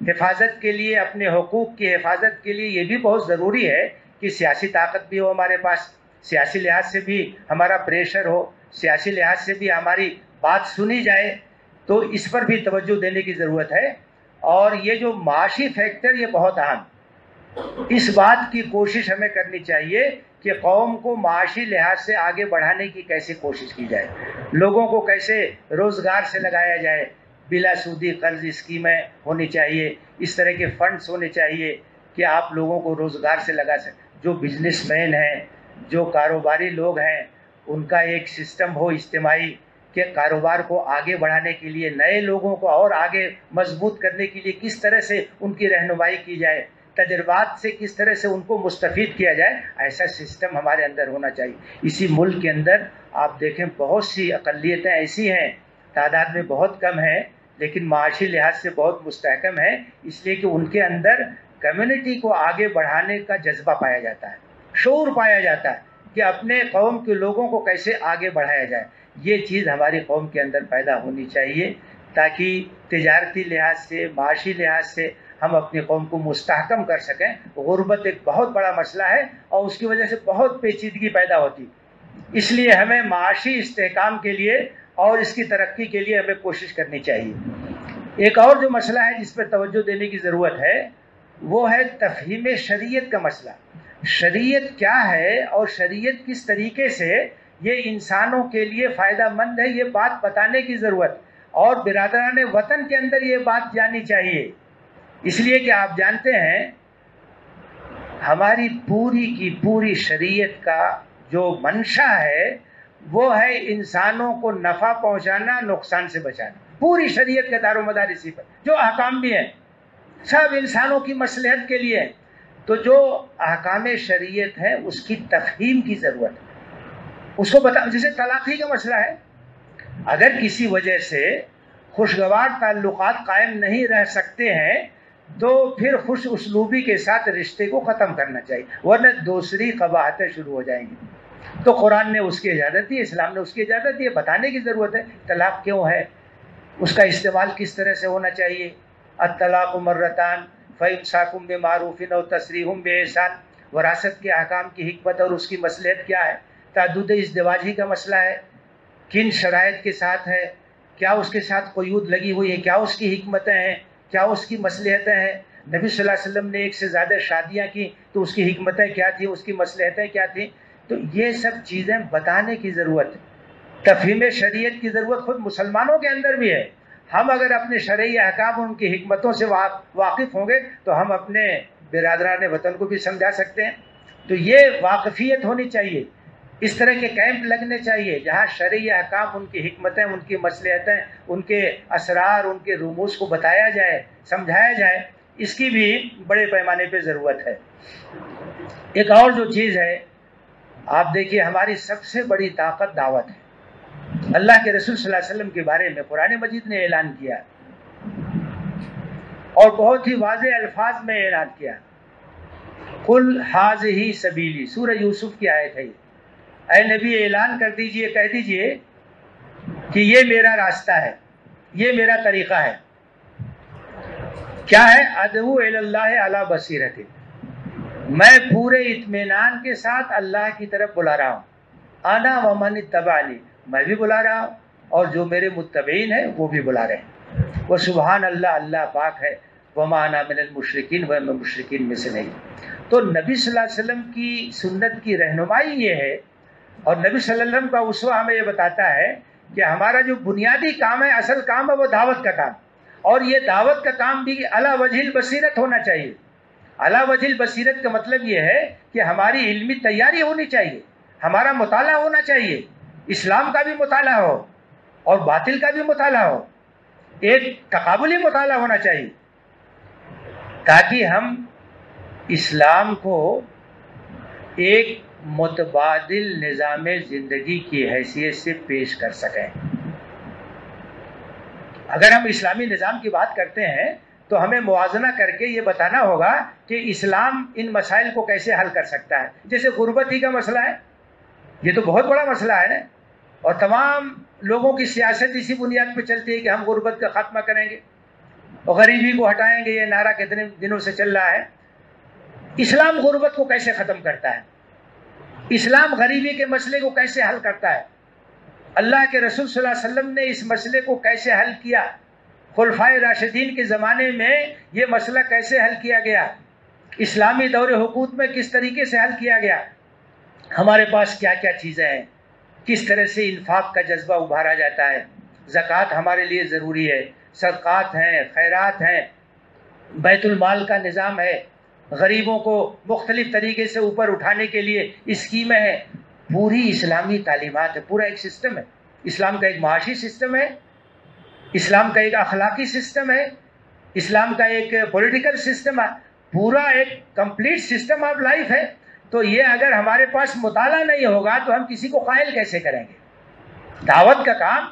حفاظت کے لیے، اپنے حقوق کی حفاظت کے لیے یہ بھی بہت ضروری ہے کہ سیاسی طاقت بھی ہو ہمارے پاس، سیاسی لحاظ سے بھی ہمارا پریشر ہو، سیاسی لحاظ سے بھی ہماری بات سنی جائے، تو اس پر بھی توجہ دینے کی ضرورت ہے۔ اور یہ جو معاشی فیکٹر یہ بہت اہم، اس بات کی کوشش ہمیں کرنی چاہیے کہ قوم کو معاشی لحاظ سے آگے بڑھانے کی کیسے کوشش کی جائے، لوگوں کو کیسے روزگار سے لگایا جائے، بلا سودی قرض اسکیمیں ہونی چاہیے، اس طرح کے فنڈز ہونے چاہیے کہ آپ لوگوں کو روزگار سے لگا سکیں۔ جو بزنس مین ہیں، جو کاروباری لوگ ہیں، ان کا ایک سسٹم ہو اجتماعی کہ کاروبار کو آگے بڑھانے کے لیے، نئے لوگوں کو اور آگے مضبوط کرنے کے لیے کس طرح سے ان کی رہنمائی کی جائے، تجربات سے کس طرح سے ان کو مستفید کیا جائے، ایسا سسٹم ہمارے اندر ہونا چاہیے۔ اسی ملک کے اندر آپ دیکھیں بہت سی اقلیتیں ایسی ہیں، تعداد میں بہت کم ہیں لیکن معاشی لحاظ سے بہت مستحکم ہیں، اس لیے کہ ان کے اندر کمیونٹی کو آگے بڑھانے کا جذبہ پایا جاتا ہے، شعور پایا جاتا ہے کہ اپنے قوم کے لوگوں کو کیسے آگے بڑھایا جائے۔ یہ چیز ہماری قوم کے اندر پیدا ہونی چاہیے تاکہ تجارتی لحاظ سے، معاشی لحاظ سے ہم اپنی قوم کو مستحکم کر سکیں۔ غربت ایک بہت بڑا مسئلہ ہے اور اس کی وجہ سے بہت پیچیدگی پیدا ہوتی، اس لیے ہمیں معاشی استحکام کے لیے اور اس کی ترقی کے لیے ہمیں کوشش کرنی چاہیے۔ ایک اور جو مسئلہ ہے جس پر توجہ دینے کی ضرورت ہے وہ ہے تفہیم شریعت کا مسئلہ۔ شریعت کیا ہے اور شریعت کس طریقے سے یہ انسانوں کے لیے فائدہ مند ہے، یہ بات بتانے کی ضرورت، اور برادران وطن کے اندر یہ بات جانی چاہیے، اس لیے کہ آپ جانتے ہیں ہماری پوری کی پوری شریعت کا جو منشا ہے وہ ہے انسانوں کو نفع پہنچانا، نقصان سے بچانا۔ پوری شریعت کا دار و مدار اسی پر، جو احکام بھی ہیں سب انسانوں کی مصلحت کے لیے۔ تو جو احکام شریعت ہے اس کی تفہیم کی ضرورت ہے، اس کو بتا۔ جیسے طلاق ہی کا مسئلہ ہے، اگر کسی وجہ سے خوشگوار تعلقات قائم نہیں رہ سکتے ہیں تو پھر خوش اسلوبی کے ساتھ رشتے کو ختم کرنا چاہیے، ورنہ دوسری قباحتیں شروع ہو جائیں گی۔ تو قرآن نے اس کی اجازت دی، اسلام نے اس کی اجازت دی، بتانے کی ضرورت ہے طلاق کیوں ہے، اس کا استعمال کس طرح سے ہونا چاہیے۔ الطلاق مرتان فإمساک بمعروف او تسریح بإحسان، وراثت کے احکام کی حکمت اور اس کی مصلحت کیا ہے۔ تعدد ازدواج ہی کا مسئلہ ہے، کن شرائط کے ساتھ ہے، کیا اس کے ساتھ قیود لگی ہوئی ہے، کیا اس کی حکمتیں ہیں، کیا اس کی مصلحتیں ہیں۔ نبی صلی اللہ علیہ وسلم نے ایک سے زیادہ شادیاں کی تو اس کی حکمتیں کیا تھیں، اس کی مصلحتیں کیا تھیں۔ تو یہ سب چیزیں بتانے کی ضرورت ہے، تفہیم شریعت کی ضرورت خود مسلمانوں کے اندر بھی ہے۔ ہم اگر اپنے شرعی احکام اور ان کی حکمتوں سے واقف ہوں گے تو ہم اپنے برادران وطن کو بھی سمجھا سکتے ہیں۔ تو یہ واقفیت ہونی چاہیے، اس طرح کے کیمپ لگنے چاہیے جہاں شرعی احکام، ان کی حکمتیں، ان کی مصلحتیں، ان کے اسرار، ان کے رموز کو بتایا جائے، سمجھایا جائے، اس کی بھی بڑے پیمانے پہ ضرورت ہے۔ ایک اور جو چیز ہے، آپ دیکھیے ہماری سب سے بڑی طاقت دعوت ہے۔ اللہ کے رسول صلی اللہ علیہ وسلم کے بارے میں قرآن مجید نے اعلان کیا اور بہت ہی واضح الفاظ میں اعلان کیا، قل ھذہ سبیلی، سورہ یوسف کی آیت ہے۔ اے نبی اعلان کر دیجئے، کہہ دیجئے کہ یہ میرا راستہ ہے، یہ میرا طریقہ ہے۔ کیا ہے؟ ادعو الی اللہ علی بصیرۃ، میں پورے اطمینان کے ساتھ اللہ کی طرف بلا رہا ہوں۔ انا ومن اتبعنی، میں بھی بلا رہا ہوں اور جو میرے متبعین ہیں وہ بھی بلا رہے ہیں۔ وہ سبحان اللہ، اللہ پاک ہے، وما انا من المشرکین، وہ میں مشرکین میں سے نہیں۔ تو نبی صلی اللہ علیہ وسلم کی سنت کی رہنمائی یہ ہے، اور نبی صلی اللہ علیہ وسلم کا اسوہ ہمیں یہ بتاتا ہے کہ ہمارا جو بنیادی کام ہے، اصل کام ہے وہ دعوت کا کام، اور یہ دعوت کا کام بھی علی وجہ البصیرت ہونا چاہیے۔ علی وجہ البصیرت کا مطلب یہ ہے کہ ہماری علمی تیاری ہونی چاہیے، ہمارا مطالعہ ہونا چاہیے، اسلام کا بھی مطالعہ ہو اور باطل کا بھی مطالعہ ہو، ایک تقابلی مطالعہ ہونا چاہیے تاکہ ہم اسلام کو ایک متبادل نظام زندگی کی حیثیت سے پیش کر سکیں۔ اگر ہم اسلامی نظام کی بات کرتے ہیں تو ہمیں موازنہ کر کے یہ بتانا ہوگا کہ اسلام ان مسائل کو کیسے حل کر سکتا ہے. جیسے غربت ہی کا مسئلہ ہے، یہ تو بہت بڑا مسئلہ ہے، اور تمام لوگوں کی سیاست اسی بنیاد پہ چلتی ہے کہ ہم غربت کا خاتمہ کریں گے اور غریبی کو ہٹائیں گے. یہ نعرہ کتنے دنوں سے چل رہا ہے. اسلام غربت کو کیسے ختم کرتا ہے؟ اسلام غریبی کے مسئلے کو کیسے حل کرتا ہے؟ اللہ کے رسول صلی اللہ علیہ وسلم نے اس مسئلے کو کیسے حل کیا؟ خلفائے راشدین کے زمانے میں یہ مسئلہ کیسے حل کیا گیا؟ اسلامی دور حکومت میں کس طریقے سے حل کیا گیا؟ ہمارے پاس کیا کیا چیزیں ہیں؟ کس طرح سے انفاق کا جذبہ ابھارا جاتا ہے؟ زکوٰۃ ہمارے لیے ضروری ہے، صدقات ہیں، خیرات ہیں، بیت المال کا نظام ہے، غریبوں کو مختلف طریقے سے اوپر اٹھانے کے لیے اسکیمیں ہیں. پوری اسلامی تعلیمات ہے، پورا ایک سسٹم ہے. اسلام کا ایک معاشی سسٹم ہے، اسلام کا ایک اخلاقی سسٹم ہے، اسلام کا ایک پولیٹیکل سسٹم ہے، پورا ایک کمپلیٹ سسٹم آف لائف ہے. تو یہ اگر ہمارے پاس مطالعہ نہیں ہوگا تو ہم کسی کو قائل کیسے کریں گے؟ دعوت کا کام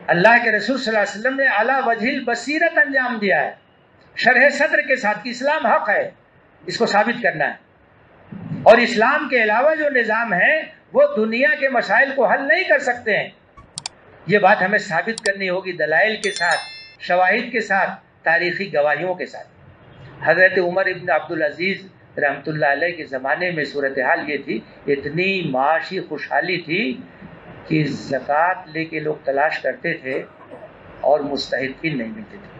اللہ کے رسول صلی اللہ علیہ وسلم نے اعلیٰ وجہ البصیرت انجام دیا ہے، شرح صدر کے ساتھ کہ اسلام حق ہے، اس کو ثابت کرنا ہے. اور اسلام کے علاوہ جو نظام ہے وہ دنیا کے مسائل کو حل نہیں کر سکتے ہیں. یہ بات ہمیں ثابت کرنی ہوگی دلائل کے ساتھ، شواہد کے ساتھ، تاریخی گواہیوں کے ساتھ. حضرت عمر ابن عبدالعزیز رحمۃ اللہ علیہ کے زمانے میں صورتحال یہ تھی، اتنی معاشی خوشحالی تھی کہ زکوٰۃ لے کے لوگ تلاش کرتے تھے اور مستحقین نہیں ملتے تھے.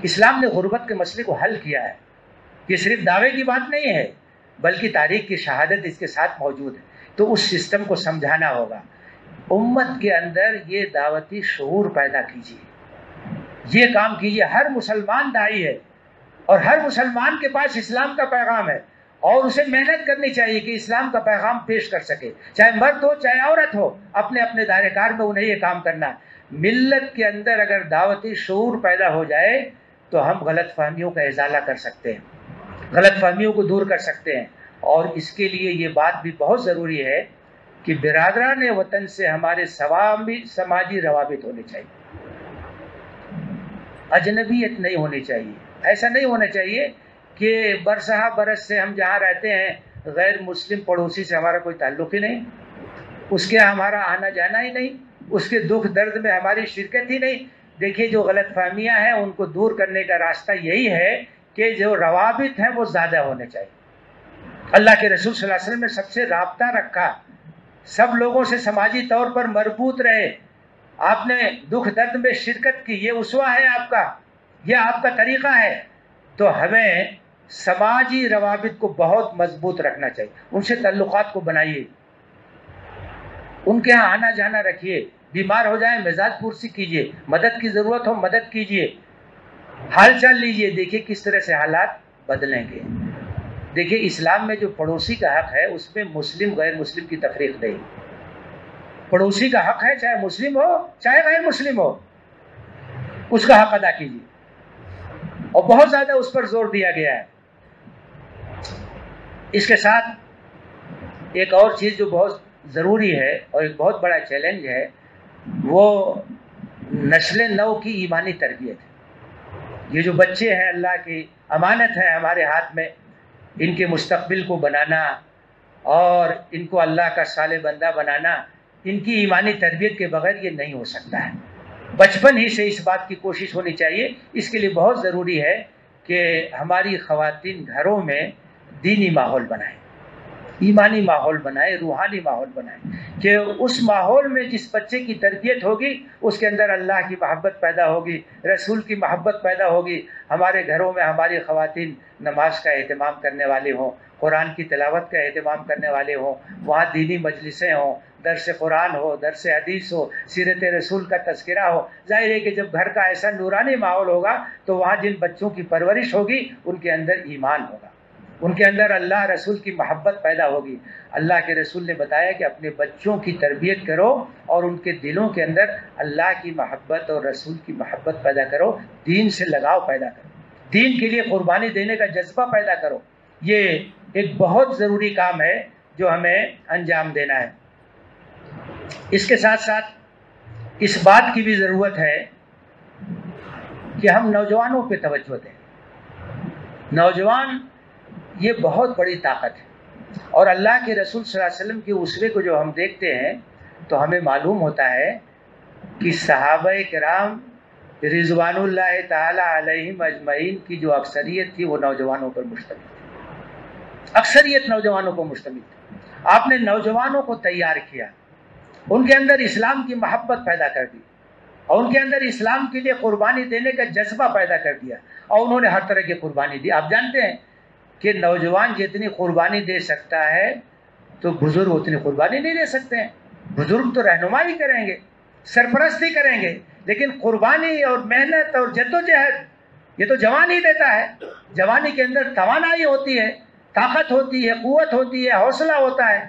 اسلام نے غربت کے مسئلے کو حل کیا ہے. یہ صرف دعوے کی بات نہیں ہے بلکہ تاریخ کی شہادت اس کے ساتھ موجود ہے. تو اس سسٹم کو سمجھانا ہوگا. امت کے اندر یہ دعوتی شعور پیدا کیجیے، یہ کام کیجیے. ہر مسلمان داعی ہے اور ہر مسلمان کے پاس اسلام کا پیغام ہے اور اسے محنت کرنی چاہیے کہ اسلام کا پیغام پیش کر سکے. چاہے مرد ہو چاہے عورت ہو، اپنے اپنے دائرہ کار میں انہیں یہ کام کرنا ہے. ملت کے اندر اگر دعوتی شعور پیدا ہو جائے تو ہم غلط فہمیوں کا ازالہ کر سکتے ہیں، غلط فہمیوں کو دور کر سکتے ہیں. اور اس کے لیے یہ بات بھی بہت ضروری ہے کہ برادران وطن سے ہمارے سماجی روابط ہونے چاہیے، اجنبیت نہیں ہونی چاہیے. ایسا نہیں ہونا چاہیے کہ برسہ برس سے ہم جہاں رہتے ہیں غیر مسلم پڑوسی سے ہمارا کوئی تعلق ہی نہیں، اس کے ہمارا آنا جانا ہی نہیں، اس کے دکھ درد میں ہماری شرکت ہی نہیں. دیکھیے جو غلط فہمیاں ہیں ان کو دور کرنے کا راستہ یہی ہے کہ جو روابط ہیں وہ زیادہ ہونے چاہیے. اللہ کے رسول صلی اللہ علیہ وسلم نے سب سے رابطہ رکھا، سب لوگوں سے سماجی طور پر مربوط رہے. آپ نے دکھ درد میں شرکت کی، یہ اسوہ ہے آپ کا، یہ آپ کا طریقہ ہے. تو ہمیں سماجی روابط کو بہت مضبوط رکھنا چاہیے. ان سے تعلقات کو بنائیے، ان کے ہاں آنا جانا رکھیے. بیمار ہو جائیں مزاج پرسی کیجیے، مدد کی ضرورت ہو مدد کیجیے، حال چال لیجیے. دیکھیے کس طرح سے حالات بدلیں گے. دیکھیے اسلام میں جو پڑوسی کا حق ہے اس میں مسلم غیر مسلم کی تفریق نہیں. پڑوسی کا حق ہے چاہے مسلم ہو چاہے غیر مسلم ہو، اس کا حق ادا کیجیے. اور بہت زیادہ اس پر زور دیا گیا ہے. اس کے ساتھ ایک اور چیز جو بہت ضروری ہے اور ایک بہت بڑا چیلنج ہے، وہ نسل نو کی ایمانی تربیت ہے. یہ جو بچے ہیں اللہ کی امانت ہے ہمارے ہاتھ میں، ان کے مستقبل کو بنانا اور ان کو اللہ کا صالح بندہ بنانا، ان کی ایمانی تربیت کے بغیر یہ نہیں ہو سکتا ہے. بچپن ہی سے اس بات کی کوشش ہونی چاہیے. اس کے لیے بہت ضروری ہے کہ ہماری خواتین گھروں میں دینی ماحول بنائیں، ایمانی ماحول بنائیں، روحانی ماحول بنائیں، کہ اس ماحول میں جس بچے کی تربیت ہوگی اس کے اندر اللہ کی محبت پیدا ہوگی، رسول کی محبت پیدا ہوگی. ہمارے گھروں میں ہماری خواتین نماز کا اہتمام کرنے والی ہوں، قرآن کی تلاوت کا اہتمام کرنے والے ہوں، وہاں دینی مجلسیں ہوں، درس قرآن ہو، درس حدیث ہو، سیرت رسول کا تذکرہ ہو. ظاہر ہے کہ جب گھر کا ایسا نورانی ماحول ہوگا تو وہاں جن بچوں کی پرورش ہوگی ان کے اندر ایمان ہوگا، ان کے اندر اللہ رسول کی محبت پیدا ہوگی. اللہ کے رسول نے بتایا کہ اپنے بچوں کی تربیت کرو اور ان کے دلوں کے اندر اللہ کی محبت اور رسول کی محبت پیدا کرو، دین سے لگاؤ پیدا کرو، دین کے لیے قربانی دینے کا جذبہ پیدا کرو. یہ ایک بہت ضروری کام ہے جو ہمیں انجام دینا ہے. اس کے ساتھ ساتھ اس بات کی بھی ضرورت ہے کہ ہم نوجوانوں پہ توجہ دیں. نوجوان یہ بہت بڑی طاقت ہے، اور اللہ کے رسول صلی اللہ علیہ وسلم کے اسوے کو جو ہم دیکھتے ہیں تو ہمیں معلوم ہوتا ہے کہ صحابہ کرام رضوان اللہ تعالی علیہم اجمعین کی جو اکثریت تھی وہ نوجوانوں پر مشتمل تھی. اکثریت نوجوانوں پر مشتمل تھی. آپ نے نوجوانوں کو تیار کیا، ان کے اندر اسلام کی محبت پیدا کر دی، اور ان کے اندر اسلام کے لیے قربانی دینے کا جذبہ پیدا کر دیا، اور انہوں نے ہر طرح کی قربانی دی. آپ جانتے ہیں کہ نوجوان جتنی قربانی دے سکتا ہے تو بزرگ اتنی قربانی نہیں دے سکتے ہیں. بزرگ تو رہنمائی کریں گے، سرپرستی کریں گے، لیکن قربانی اور محنت اور جدوجہد یہ تو جوان ہی دیتا ہے. جوانی کے اندر توانائی ہوتی ہے، طاقت ہوتی ہے، قوت ہوتی ہے، حوصلہ ہوتا ہے.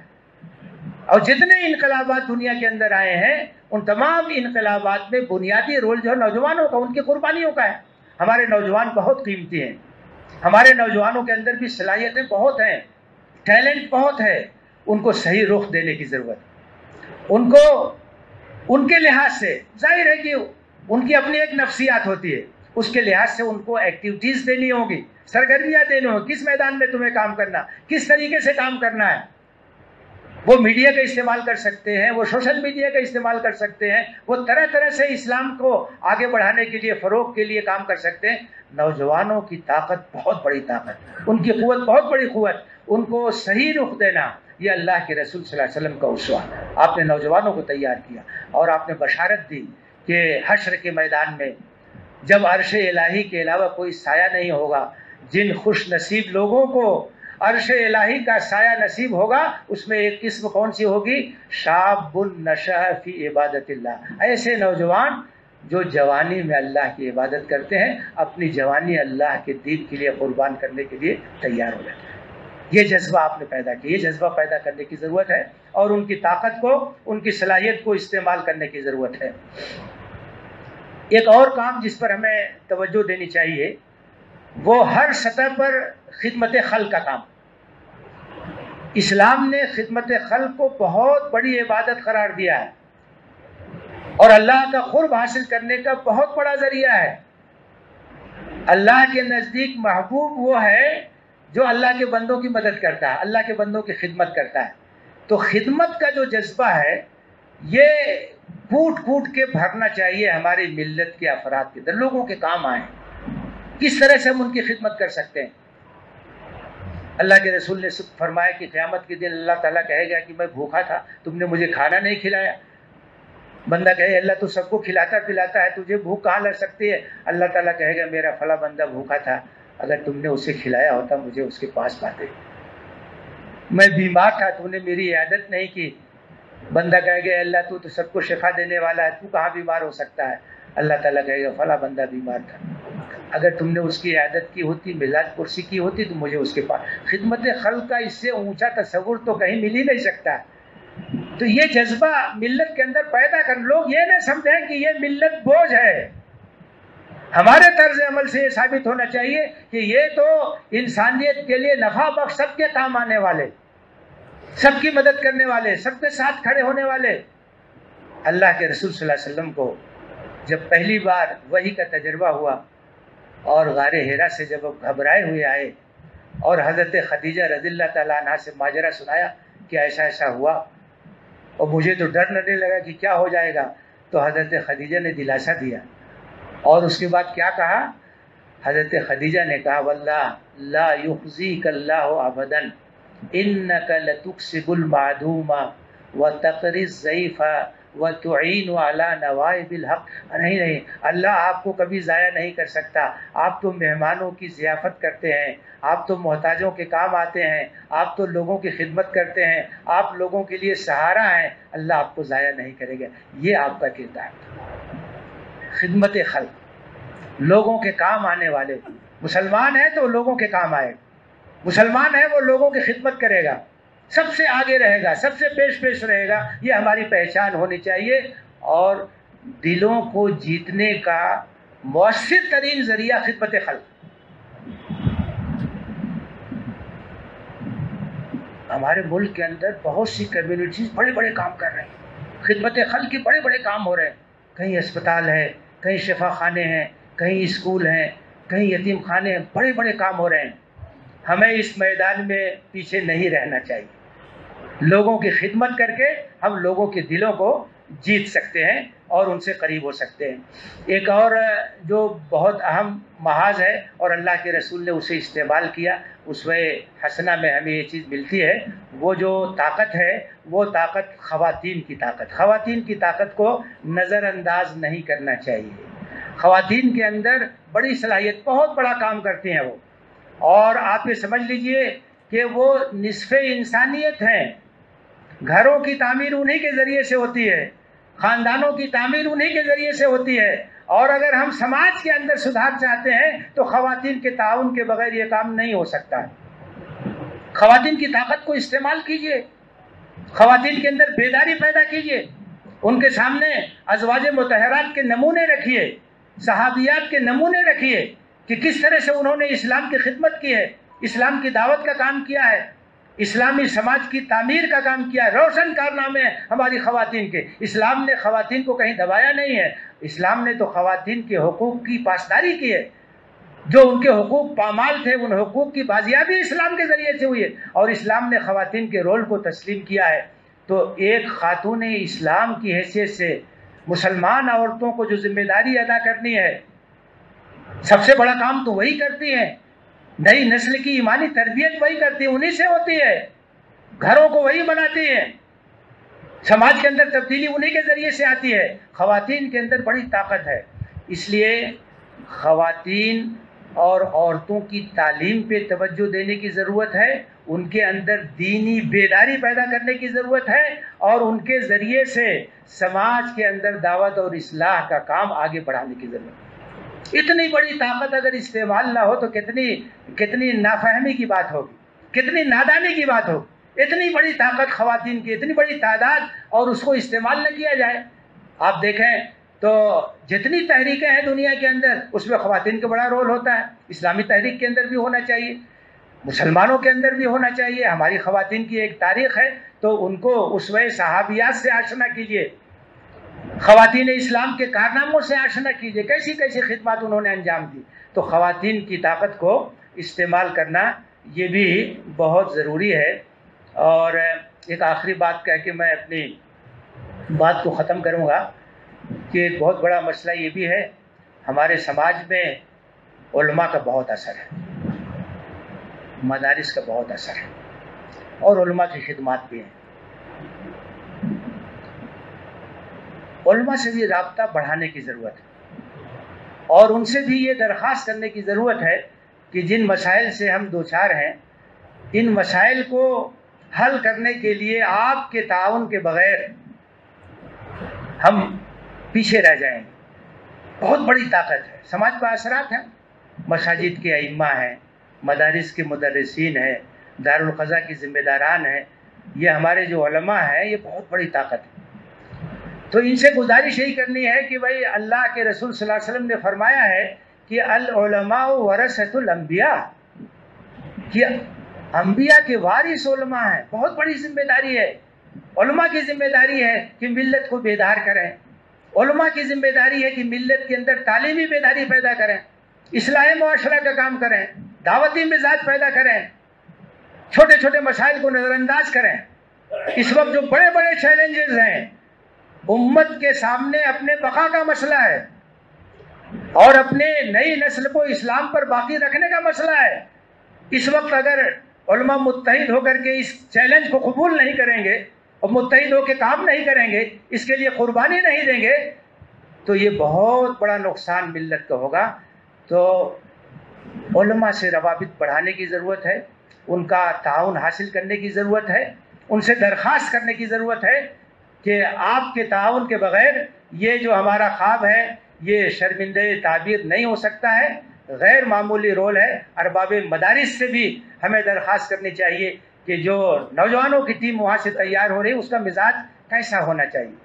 اور جتنے انقلابات دنیا کے اندر آئے ہیں ان تمام انقلابات میں بنیادی رول جو ہے نوجوانوں کا، ان کی قربانیوں کا ہے. ہمارے نوجوان بہت قیمتی ہیں. ہمارے نوجوانوں کے اندر بھی صلاحیتیں بہت ہیں، ٹیلنٹ بہت ہے. ان کو صحیح رخ دینے کی ضرورت ہے. ان کو ان کے لحاظ سے ظاہر ہے کہ ان کی اپنی ایک نفسیات ہوتی ہے، اس کے لحاظ سے ان کو ایکٹیویٹیز دینی ہوگی، سرگرمیاں دینی ہوگی، کس میدان میں تمہیں کام کرنا، کس طریقے سے کام کرنا ہے. وہ میڈیا کا استعمال کر سکتے ہیں، وہ سوشل میڈیا کا استعمال کر سکتے ہیں، وہ طرح طرح سے اسلام کو آگے بڑھانے کے لیے، فروغ کے لیے کام کر سکتے ہیں. نوجوانوں کی طاقت بہت بڑی طاقت، ان کی قوت بہت بڑی قوت. ان کو صحیح رخ دینا یہ اللہ کے رسول صلی اللہ علیہ وسلم کا اسوہ. آپ نے نوجوانوں کو تیار کیا اور آپ نے بشارت دی کہ حشر کے میدان میں جب عرش الہی کے علاوہ کوئی سایہ نہیں ہوگا، جن خوش نصیب لوگوں کو عرش الہی کا سایہ نصیب ہوگا اس میں ایک قسم کون سی ہوگی؟ شاب نشأ فی عبادت اللہ. ایسے نوجوان جو جوانی میں اللہ کی عبادت کرتے ہیں، اپنی جوانی اللہ کے دین کے لیے قربان کرنے کے لیے تیار ہو جاتے ہیں. یہ جذبہ آپ نے پیدا کیا، یہ جذبہ پیدا کرنے کی ضرورت ہے، اور ان کی طاقت کو، ان کی صلاحیت کو استعمال کرنے کی ضرورت ہے. ایک اور کام جس پر ہمیں توجہ دینی چاہیے وہ ہر سطح پر خدمت خلق کا کام. اسلام نے خدمت خلق کو بہت بڑی عبادت قرار دیا ہے اور اللہ کا قرب حاصل کرنے کا بہت بڑا ذریعہ ہے. اللہ کے نزدیک محبوب وہ ہے جو اللہ کے بندوں کی مدد کرتا ہے، اللہ کے بندوں کی خدمت کرتا ہے. تو خدمت کا جو جذبہ ہے یہ کوٹ کوٹ کے بھرنا چاہیے ہماری ملت کے افراد کے اندر. لوگوں کے کام آئیں، کس طرح سے ہم ان کی خدمت کر سکتے ہیں. اللہ کے رسول نے فرمایا کہ قیامت کے دن اللہ تعالیٰ کہے گا کہ میں بھوکا تھا، تم نے مجھے کھانا نہیں کھلایا. بندہ کہے اللہ تو سب کو کھلاتا پلاتا ہے، تجھے بھوک کہاں لگ سکتی ہے؟ اللہ تعالیٰ کہے گا میرا فلاں بندہ بھوکا تھا، اگر تم نے اسے کھلایا ہوتا مجھے اس کے پاس پاتے. میں بیمار تھا، تم نے میری عیادت نہیں کی. بندہ کہے گا اللہ تو سب کو شفا دینے والا ہے، تو کہاں بیمار ہو سکتا ہے؟ اللہ تعالیٰ کہے گا فلاں بندہ بیمار تھا، اگر تم نے اس کی عیادت کی ہوتی، ملاد پرسی کی ہوتی تو مجھے اس کے پاس. خدمت خلق کا اس سے اونچا تصور تو کہیں مل ہی نہیں سکتا. تو یہ جذبہ ملت کے اندر پیدا کر. لوگ یہ نہ سمجھیں کہ یہ ملت بوجھ ہے. ہمارے طرز عمل سے یہ ثابت ہونا چاہیے کہ یہ تو انسانیت کے لیے نفع بخش، سب کے کام آنے والے، سب کی مدد کرنے والے، سب کے ساتھ کھڑے ہونے والے. اللہ کے رسول صلی اللہ علیہ وسلم کو جب پہلی بار وحی کا تجربہ ہوا اور غار حرا سے جب گھبرائے ہوئے آئے اور حضرت خدیجہ رضی اللہ تعالیٰ عنہا سے ماجرا سنایا کہ ایسا ایسا ہوا اور مجھے تو ڈر نہیں لگا کہ کیا ہو جائے گا، تو حضرت خدیجہ نے دلاسا دیا. اور اس کے بعد کیا کہا؟ حضرت خدیجہ نے کہا واللہ لا یخزیک اللہ ابدا انک لتکسب المعدوم وتقری الضیف وتعین علی نوائب الحق. نہیں، اللہ آپ کو کبھی ضائع نہیں کر سکتا. آپ تو مہمانوں کی ضیافت کرتے ہیں، آپ تو محتاجوں کے کام آتے ہیں، آپ تو لوگوں کی خدمت کرتے ہیں، آپ لوگوں کے لیے سہارا ہیں. اللہ آپ کو ضائع نہیں کرے گا. یہ آپ کا کردار ہے، خدمت خلق، لوگوں کے کام آنے والے. مسلمان ہے تو لوگوں کے کام آئے، مسلمان ہے وہ لوگوں کی خدمت کرے گا، سب سے آگے رہے گا، سب سے پیش رہے گا. یہ ہماری پہچان ہونی چاہیے. اور دلوں کو جیتنے کا مؤثر ترین ذریعہ خدمت خلق. ہمارے ملک کے اندر بہت سی کمیونٹیز بڑے بڑے کام کر رہے ہیں، خدمت خلق کے بڑے بڑے کام ہو رہے ہیں. کہیں اسپتال ہے، کہیں شفا خانے ہیں، کہیں اسکول ہیں، کہیں یتیم خانے ہیں، بڑے بڑے کام ہو رہے ہیں. ہمیں اس میدان میں پیچھے نہیں رہنا چاہیے. لوگوں کی خدمت کر کے ہم لوگوں کے دلوں کو جیت سکتے ہیں اور ان سے قریب ہو سکتے ہیں. ایک اور جو بہت اہم محاذ ہے اور اللہ کے رسول نے اسے استعمال کیا، اسوہ حسنہ میں ہمیں یہ چیز ملتی ہے. وہ جو طاقت ہے وہ طاقت خواتین کی طاقت. خواتین کی طاقت کو نظر انداز نہیں کرنا چاہیے. خواتین کے اندر بڑی صلاحیت، بہت بڑا کام کرتی ہیں وہ. اور آپ یہ سمجھ لیجئے کہ وہ نصف انسانیت ہیں. گھروں کی تعمیر انہی کے ذریعے سے ہوتی ہے، خاندانوں کی تعمیر انہی کے ذریعے سے ہوتی ہے. اور اگر ہم سماج کے اندر سدھار چاہتے ہیں تو خواتین کے تعاون کے بغیر یہ کام نہیں ہو سکتا. خواتین کی طاقت کو استعمال کیجئے، خواتین کے اندر بیداری پیدا کیجئے، ان کے سامنے ازواج مطہرات کے نمونے رکھیے، صحابیات کے نمونے رکھیے کہ کس طرح سے انہوں نے اسلام کی خدمت کی ہے، اسلام کی دعوت کا کام کیا ہے، اسلامی سماج کی تعمیر کا کام کیا ہے. روشن کارنامے ہیں ہماری خواتین کے. اسلام نے خواتین کو کہیں دبایا نہیں ہے. اسلام نے تو خواتین کے حقوق کی پاسداری کی ہے. جو ان کے حقوق پامال تھے ان حقوق کی بازیابی اسلام کے ذریعے سے ہوئی ہے، اور اسلام نے خواتین کے رول کو تسلیم کیا ہے. تو ایک خاتون اسلام کی حیثیت سے مسلمان عورتوں کو جو ذمہ داری ادا کرنی ہے، سب سے بڑا کام تو وہی کرتی ہیں. نئی نسل کی ایمانی تربیت وہی کرتی ہے، انہی سے ہوتی ہے. گھروں کو وہی بناتی ہے، سماج کے اندر تبدیلی انہی کے ذریعے سے آتی ہے. خواتین کے اندر بڑی طاقت ہے. اس لیے خواتین اور عورتوں کی تعلیم پہ توجہ دینے کی ضرورت ہے. ان کے اندر دینی بیداری پیدا کرنے کی ضرورت ہے، اور ان کے ذریعے سے سماج کے اندر دعوت اور اصلاح کا کام آگے بڑھانے کی ضرورت ہے. اتنی بڑی طاقت اگر استعمال نہ ہو تو کتنی نافہمی کی بات ہوگی، کتنی نادانی کی بات ہوگی. اتنی بڑی طاقت خواتین کی، اتنی بڑی تعداد، اور اس کو استعمال نہ کیا جائے. آپ دیکھیں تو جتنی تحریکیں ہیں دنیا کے اندر اس میں خواتین کا بڑا رول ہوتا ہے. اسلامی تحریک کے اندر بھی ہونا چاہیے، مسلمانوں کے اندر بھی ہونا چاہیے. ہماری خواتین کی ایک تاریخ ہے تو ان کو اسوہ صحابیات سے آشنا کیجیے، خواتین اسلام کے کارناموں سے آشنا کیجیے، کیسی کیسی خدمات انہوں نے انجام دی. تو خواتین کی طاقت کو استعمال کرنا یہ بھی بہت ضروری ہے. اور ایک آخری بات کہہ کے میں اپنی بات کو ختم کروں گا کہ ایک بہت بڑا مسئلہ یہ بھی ہے، ہمارے سماج میں علماء کا بہت اثر ہے، مدارس کا بہت اثر ہے، اور علماء کی خدمات بھی ہیں. علماء سے بھی رابطہ بڑھانے کی ضرورت ہے، اور ان سے بھی یہ درخواست کرنے کی ضرورت ہے کہ جن مسائل سے ہم دوچار ہیں، ان مسائل کو حل کرنے کے لیے آپ کے تعاون کے بغیر ہم پیچھے رہ جائیں گے. بہت بڑی طاقت ہے، سماج پر اثرات ہیں. مساجد کے ائمہ ہیں، مدارس کے مدرسین ہیں، دارالقضاء کی ذمہ داران ہیں، یہ ہمارے جو علماء ہیں یہ بہت بڑی طاقت ہے. تو ان سے گزارش یہی کرنی ہے کہ بھائی اللہ کے رسول صلی اللہ علیہ وسلم نے فرمایا ہے کہ العلماء ورثۃ الانبیاء، کہ انبیاء کے وارث علماء ہیں. بہت بڑی ذمہ داری ہے. علماء کی ذمہ داری ہے کہ ملت کو بیدار کریں، علماء کی ذمہ داری ہے کہ ملت کے اندر تعلیمی بیداری پیدا کریں، اصلاح معاشرہ کا کام کریں، دعوتی مزاج پیدا کریں، چھوٹے چھوٹے مسائل کو نظر انداز کریں. اس وقت جو بڑے بڑے چیلنجز ہیں امت کے سامنے، اپنے بقا کا مسئلہ ہے اور اپنے نئی نسل کو اسلام پر باقی رکھنے کا مسئلہ ہے. اس وقت اگر علماء متحد ہو کر کے اس چیلنج کو قبول نہیں کریں گے اور متحد ہو کے کام نہیں کریں گے، اس کے لیے قربانی نہیں دیں گے، تو یہ بہت بڑا نقصان ملت کا ہوگا. تو علماء سے روابط بڑھانے کی ضرورت ہے، ان کا تعاون حاصل کرنے کی ضرورت ہے، ان سے درخواست کرنے کی ضرورت ہے کہ آپ کے تعاون کے بغیر یہ جو ہمارا خواب ہے یہ شرمندہ تعبیر نہیں ہو سکتا ہے. غیر معمولی رول ہے. ارباب مدارس سے بھی ہمیں درخواست کرنی چاہیے کہ جو نوجوانوں کی ٹیم وہاں سے تیار ہو رہی ہے اس کا مزاج کیسا ہونا چاہیے،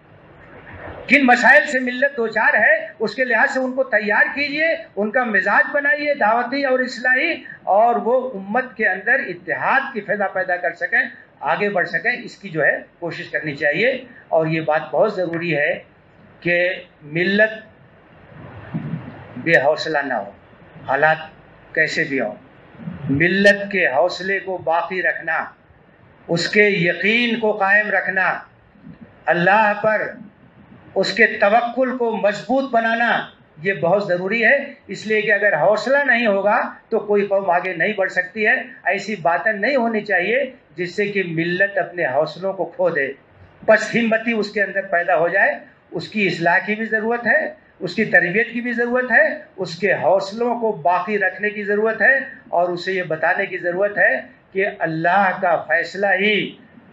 کن مسائل سے ملت دوچار ہے، اس کے لحاظ سے ان کو تیار کیجئے، ان کا مزاج بنائیے دعوتی اور اصلاحی، اور وہ امت کے اندر اتحاد کی فضا پیدا کر سکیں، آگے بڑھ سکیں. اس کی جو ہے کوشش کرنی چاہیے. اور یہ بات بہت ضروری ہے کہ ملت بے حوصلہ نہ ہو، حالات کیسے بھی ہوں۔ ملت کے حوصلے کو باقی رکھنا، اس کے یقین کو قائم رکھنا، اللہ پر اس کے توکل کو مضبوط بنانا، یہ بہت ضروری ہے۔ اس لیے کہ اگر حوصلہ نہیں ہوگا تو کوئی قوم آگے نہیں بڑھ سکتی ہے۔ ایسی باتیں نہیں ہونی چاہیے جس سے کہ ملت اپنے حوصلوں کو کھو دے، پس ہمتی اس کے اندر پیدا ہو جائے۔ اس کی اصلاح کی بھی ضرورت ہے، اس کی تربیت کی بھی ضرورت ہے، اس کے حوصلوں کو باقی رکھنے کی ضرورت ہے، اور اسے یہ بتانے کی ضرورت ہے کہ اللہ کا فیصلہ ہی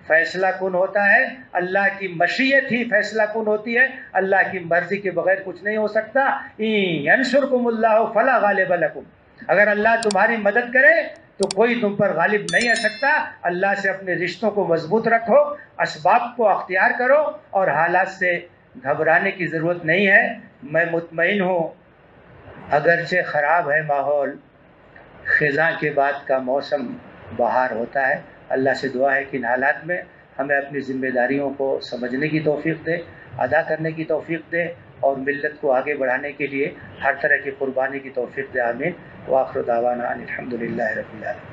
فیصلہ کن ہوتا ہے، اللہ کی مشیت ہی فیصلہ کن ہوتی ہے، اللہ کی مرضی کے بغیر کچھ نہیں ہو سکتا۔ ینصرکم اللہ فلا غالب لکم، اگر اللہ تمہاری مدد کرے تو کوئی تم پر غالب نہیں آ سکتا۔ اللہ سے اپنے رشتوں کو مضبوط رکھو، اسباب کو اختیار کرو، اور حالات سے گھبرانے کی ضرورت نہیں ہے۔ میں مطمئن ہوں، اگرچہ خراب ہے ماحول، خزاں کے بعد کا موسم بہار ہوتا ہے۔ اللہ سے دعا ہے کہ ان حالات میں ہمیں اپنی ذمہ داریوں کو سمجھنے کی توفیق دے، ادا کرنے کی توفیق دے، اور ملت کو آگے بڑھانے کے لیے ہر طرح کی قربانی کی توفیق دے۔ آمین۔ وآخر دعوانا ان الحمد للہ رب العالمین۔